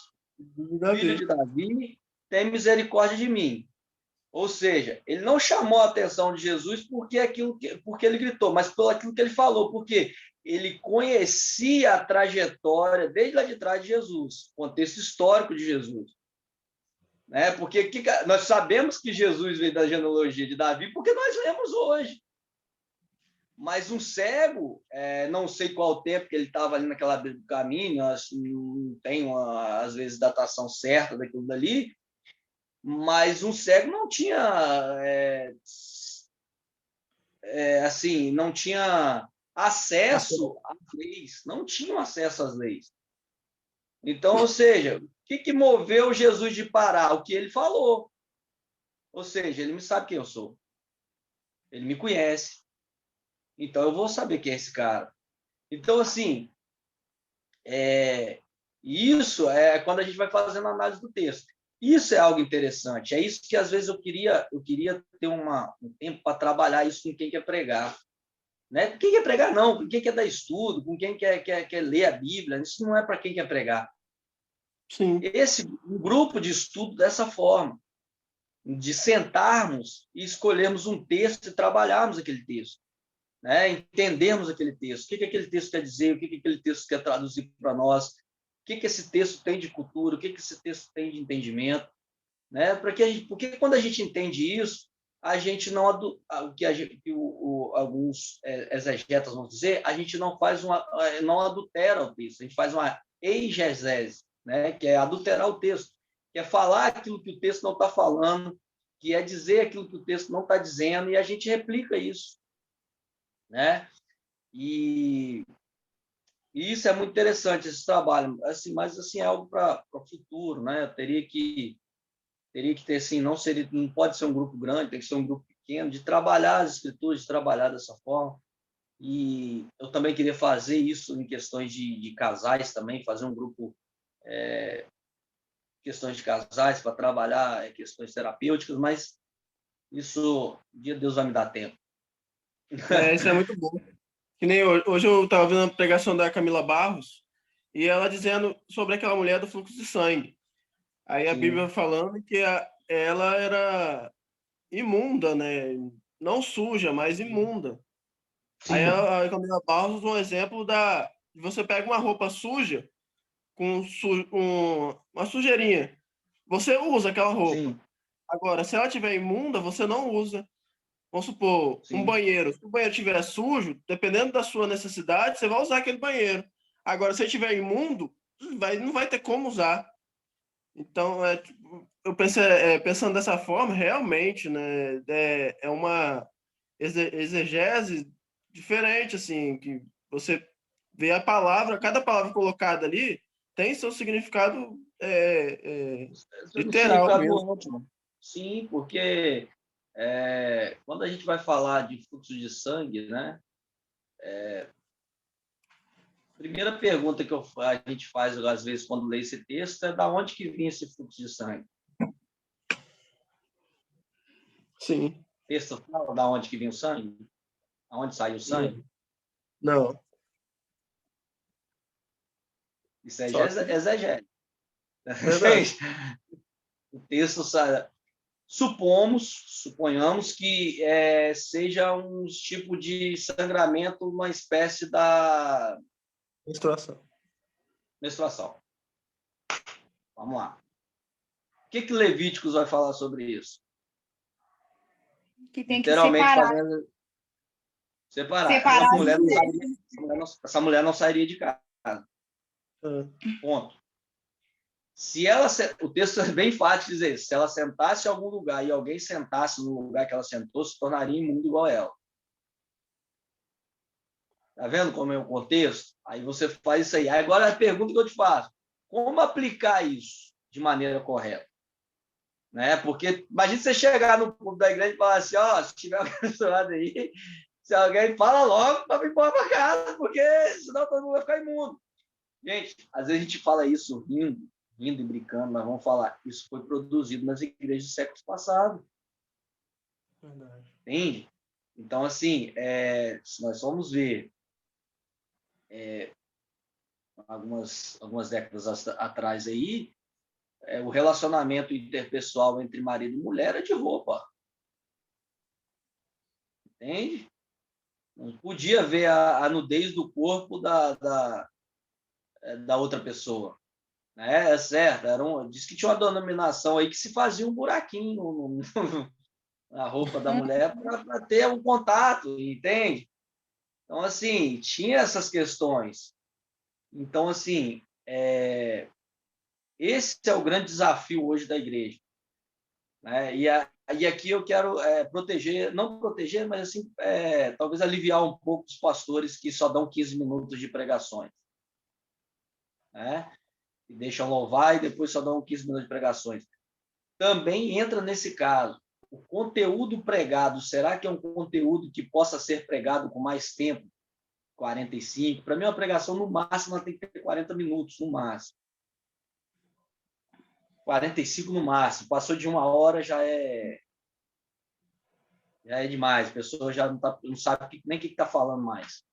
filho de Davi, tem misericórdia de mim. Ou seja, ele não chamou a atenção de Jesus porque ele gritou, mas pelo aquilo que ele falou, porque ele conhecia a trajetória desde lá de trás de Jesus, o contexto histórico de Jesus. Né? Porque nós sabemos que Jesus veio da genealogia de Davi porque nós lemos hoje. Mas um cego, não sei qual o tempo que ele estava ali naquela beira do caminho, não tenho, às vezes, datação certa daquilo dali, mas um cego não tinha, assim, não tinha acesso às leis, não tinham acesso às leis. Então, ou seja, o que moveu Jesus de parar? O que ele falou. Ou seja, ele me sabe quem eu sou. Ele me conhece. Então, eu vou saber quem é esse cara. Então, assim, isso é quando a gente vai fazendo a análise do texto. Isso é algo interessante. É isso que, às vezes, eu queria ter um tempo para trabalhar isso com quem quer pregar. Né? Com quem quer pregar, não. Com quem quer dar estudo, com quem quer ler a Bíblia. Isso não é para quem quer pregar. Sim. Um grupo de estudo dessa forma, de sentarmos e escolhermos um texto e trabalharmos aquele texto. Né? Entendermos aquele texto. O que aquele texto quer dizer, o que aquele texto quer traduzir para nós. que esse texto tem de cultura, o que esse texto tem de entendimento, né? Porque quando a gente entende isso, a gente não alguns exegetas vão dizer, a gente não adultera o texto, a gente faz uma exegese, né? Que é adulterar o texto, que é falar aquilo que o texto não está falando, que é dizer aquilo que o texto não está dizendo, e a gente replica isso, né? E isso é muito interessante, esse trabalho, assim, mas assim, é algo para o futuro, né? Eu teria que ter, assim, não pode ser um grupo grande, tem que ser um grupo pequeno, de trabalhar as escrituras, de trabalhar dessa forma. E eu também queria fazer isso em questões de casais também, fazer um grupo, questões de casais, para trabalhar questões terapêuticas, mas isso, um dia Deus vai me dar tempo. Isso é muito bom. Que nem hoje eu estava vendo a pregação da Camila Barros e ela dizendo sobre aquela mulher do fluxo de sangue. Aí a Sim. Bíblia falando que ela era imunda, né? Não suja, mas imunda. Sim. Aí a Camila Barros usa um exemplo de você pega uma roupa suja com uma sujeirinha. Você usa aquela roupa. Sim. Agora, se ela tiver imunda, você não usa. Vamos supor, um Sim. banheiro. Se o banheiro estiver sujo, dependendo da sua necessidade, você vai usar aquele banheiro. Agora, se ele estiver imundo, não vai ter como usar. Então, eu pensando dessa forma, realmente, né, é uma exegese diferente, assim, que você vê a palavra, cada palavra colocada ali tem seu significado literal Significado mesmo. ótimo. Sim, porque quando a gente vai falar de fluxo de sangue, né? A primeira pergunta que a gente faz, às vezes, quando lê esse texto, é da onde que vinha esse fluxo de sangue? Sim. O texto fala da onde que vinha o sangue? Aonde saiu o sangue? Não. Isso é Só que... exegese. Verdade. O texto suponhamos que seja um tipo de sangramento, uma espécie da menstruação. Vamos lá. O que Levíticos vai falar sobre isso? Que tem que Literalmente separar. Separar. Separar Essa mulher não sairia de casa. Ponto. O texto é bem fácil de dizer, se ela sentasse em algum lugar e alguém sentasse no lugar que ela sentou, se tornaria imundo igual ela. Tá vendo como é o contexto? Aí você faz isso aí. Agora a pergunta que eu te faço, como aplicar isso de maneira correta? Né? Porque imagina você chegar no público da igreja e falar assim, se tiver alguém misturado aí, se alguém fala logo para me embora para casa, porque senão todo mundo vai ficar imundo. Gente, às vezes a gente fala isso rindo e brincando, mas vamos falar, isso foi produzido nas igrejas dos séculos passados. Verdade. Entende? Então, assim, se nós formos ver algumas décadas atrás aí, o relacionamento interpessoal entre marido e mulher é de roupa. Entende? Não podia ver a nudez do corpo da outra pessoa. Né? É certo. Diz que tinha uma denominação aí que se fazia um buraquinho na roupa da mulher para ter um contato, entende? Então, assim, tinha essas questões. Então, assim, esse é o grande desafio hoje da igreja. Né? E aqui eu quero proteger, não proteger, mas assim, talvez aliviar um pouco os pastores que só dão 15 minutos de pregações. Né? E deixam louvar e depois só dão 15 minutos de pregações. Também entra nesse caso. O conteúdo pregado, será que é um conteúdo que possa ser pregado com mais tempo? 45? Para mim, uma pregação, no máximo, ela tem que ter 40 minutos, no máximo. 45 no máximo. Passou de 1 hora, já é demais. A pessoa já não sabe nem o que está falando mais.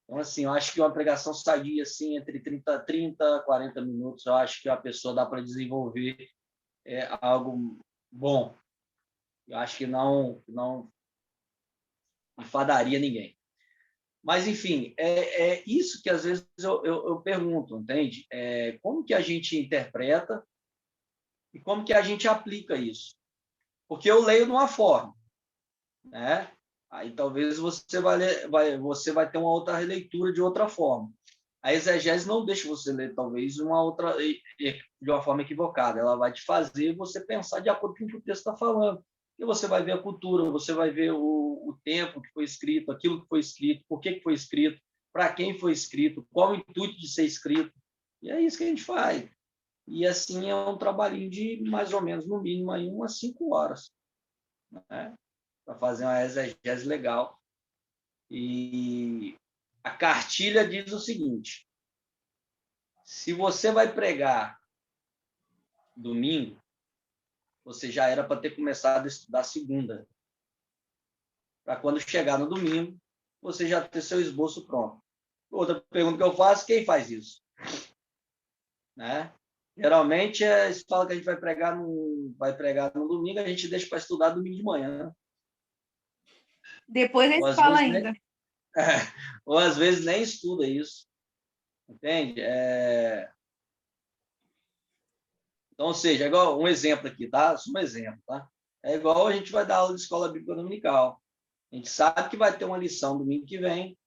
Então, assim, eu acho que uma pregação sadia assim, entre 30 e 40 minutos, eu acho que a pessoa dá para desenvolver algo bom. Eu acho que não enfadaria ninguém. Mas, enfim, é isso que às vezes eu pergunto, entende? Como que a gente interpreta e como que a gente aplica isso? Porque eu leio de uma forma, né? Aí talvez você você vai ter uma outra releitura de outra forma. A exegese não deixa você ler, talvez, de uma forma equivocada. Ela vai te fazer você pensar de acordo com o que o texto está falando. E você vai ver a cultura, você vai ver o tempo que foi escrito, aquilo que foi escrito, por que foi escrito, para quem foi escrito, qual o intuito de ser escrito. E é isso que a gente faz. E assim é um trabalhinho de mais ou menos, no mínimo, aí, umas 5 horas, né? Para fazer uma exegese legal. E a cartilha diz o seguinte: se você vai pregar domingo, você já era para ter começado a estudar segunda, para quando chegar no domingo, você já ter seu esboço pronto. Outra pergunta que eu faço: quem faz isso? Né? Geralmente, se fala que a gente vai pregar no domingo, a gente deixa para estudar domingo de manhã. Né? Depois a gente fala ainda. Ou às vezes nem estuda isso. Entende? Então, ou seja, é igual um exemplo aqui, tá? Só um exemplo, tá? É igual a gente vai dar aula de escola bíblica dominical. A gente sabe que vai ter uma lição domingo que vem.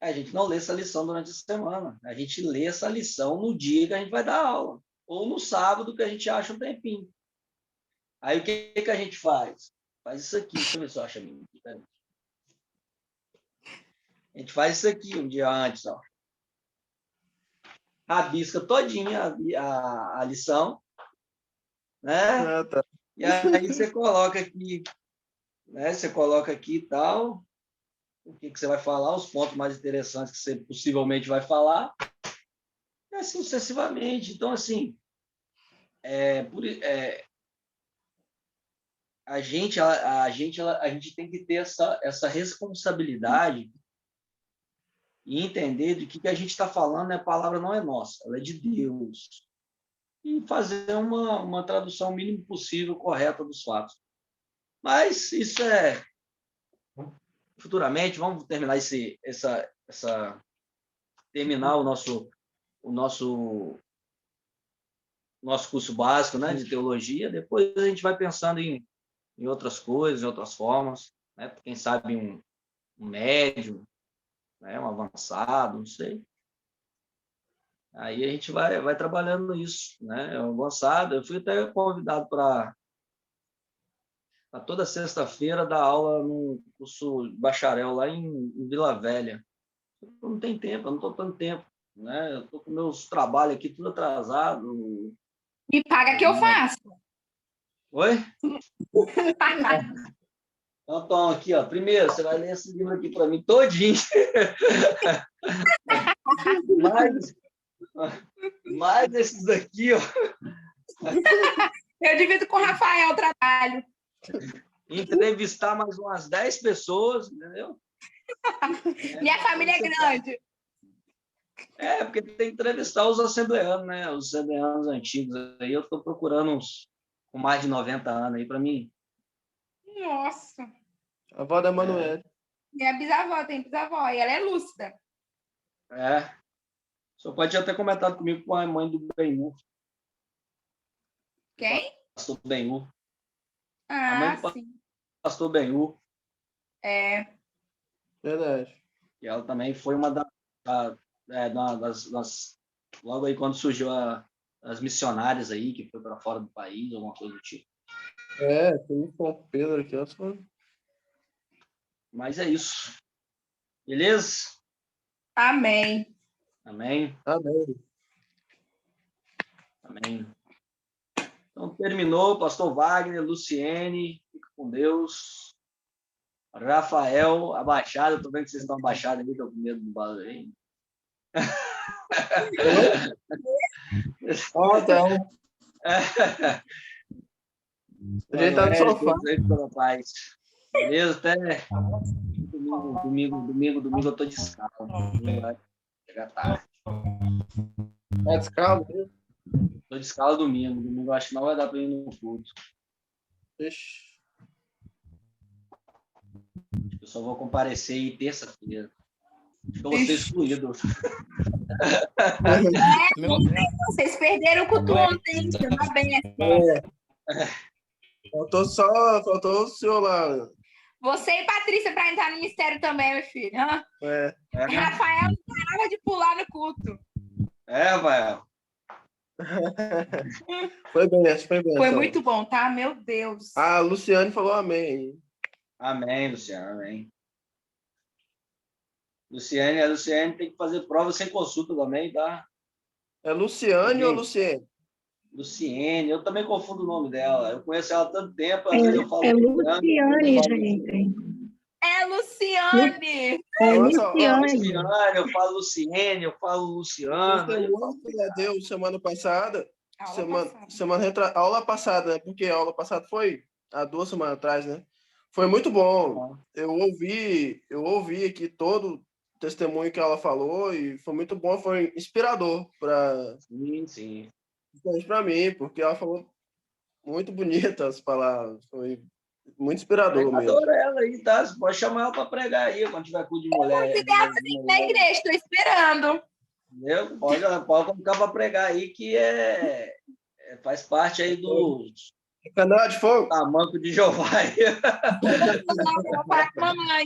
A gente não lê essa lição durante a semana. A gente lê essa lição no dia que a gente vai dar aula. Ou no sábado, que a gente acha um tempinho. Aí o que a gente faz? Faz isso aqui. Deixa eu ver se eu acho a minha. A gente faz isso aqui um dia antes, ó. Rabisca todinha a lição, né? Tá. E aí você coloca aqui, né? Você coloca aqui e tal, o que você vai falar, os pontos mais interessantes que você possivelmente vai falar, e assim sucessivamente. Então, assim, a gente tem que ter essa responsabilidade e entender de que a gente está falando, a palavra não é nossa, ela é de Deus. E fazer uma tradução o mínimo possível correta dos fatos. Mas isso futuramente, vamos terminar terminar o nosso curso básico, né, de teologia. Depois a gente vai pensando em outras coisas, em outras formas, né? Quem sabe um médio, né, um avançado, não sei. Aí a gente vai trabalhando isso, né? Avançado. Eu fui até convidado para toda sexta-feira dar aula no curso bacharel lá em Vila Velha. Eu não tenho tempo, eu não estou tendo tempo, né? Eu estou com meus trabalhos aqui tudo atrasado. Me paga que eu faço. Oi? Então, toma aqui, ó. Primeiro, você vai ler esse livro aqui para mim todinho. mais esses daqui, ó. Eu divido com o Rafael o trabalho. Entrevistar mais umas 10 pessoas, entendeu? Minha família é grande. Porque tem que entrevistar os assembleanos, né? Os assembleanos antigos. Aí eu estou procurando uns com mais de 90 anos aí para mim. Nossa. A avó da Manoel. Minha bisavó tem bisavó, e ela é lúcida. Só pode até comentado comigo com a mãe do Benhur. Quem? Pastor Benhur. Ah, a mãe do sim. Pastor Benhur. Verdade. E ela também foi uma das logo aí quando surgiu as missionárias aí, que foi para fora do país, alguma coisa do tipo. Tem São Pedro aqui, Mas é isso. Beleza? Amém. Amém? Amém. Amém. Então, terminou. Pastor Wagner, Luciene, fica com Deus. Rafael, abaixado. Estou vendo que vocês estão abaixados ali, estou com medo do barulho aí. Tá. A gente tá no sofá. Beleza? Até domingo eu tô de escala. Domingo vai chegar tarde. Tá de escala mesmo? Tô de escala domingo. Domingo eu acho que não vai dar para ir no culto. Ixi. só vou comparecer aí terça-feira. Acho que eu vou ser excluído. Vocês perderam o culto ontem, chama bem. Faltou o senhor lá. Você e Patrícia para entrar no mistério também, meu filho. Hã? Rafael não parava de pular no culto. Rafael. Foi bem. Foi muito bom, tá? Meu Deus. A Luciane falou amém. Amém, Luciano, amém. A Luciane tem que fazer prova sem consulta também, tá? É Luciane ou Luciene? Luciene, eu também confundo o nome dela. Eu conheço ela há tanto tempo, às vezes eu falo É Luciane, Luciane, gente. É Luciane. É Nossa, Luciane. eu falo Luciene, eu falo Luciano. Testemunho que ela deu semana passada. Aula passada, né? Porque a aula passada foi há 2 semanas atrás, né? Foi muito bom. Eu ouvi aqui todo o testemunho que ela falou e foi muito bom, foi inspirador para Sim. para mim, porque ela falou muito bonitas as palavras, foi muito inspirador mesmo. Adoro ela aí, tá? Você pode chamar ela para pregar aí quando tiver culto de mulher. Na igreja, estou esperando. Entendeu? Pode colocar para pregar aí, que faz parte aí do Canal de fogo. tamanco de Jeová. Para a mamãe.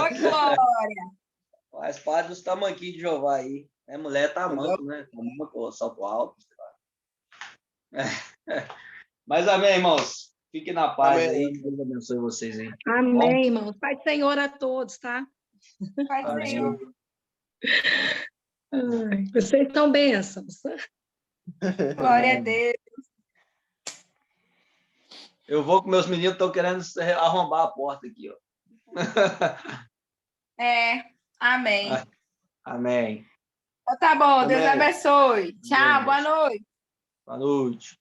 Oi, Glória. Faz parte dos tamanquinhos de Jeová aí. Mulher tamanco, né? Tamanco, salto alto. Mas amém, irmãos. Fiquem na paz aí. Deus abençoe vocês aí. Amém, irmãos. Pai do Senhor a todos, tá? Pai do Senhor. Ai, vocês são bênçãos. Glória a Deus. Eu vou com meus meninos, estão querendo arrombar a porta aqui, ó. Amém. Amém. Tá bom, Amém. Deus abençoe. Tchau, Amém. boa noite. Boa noite.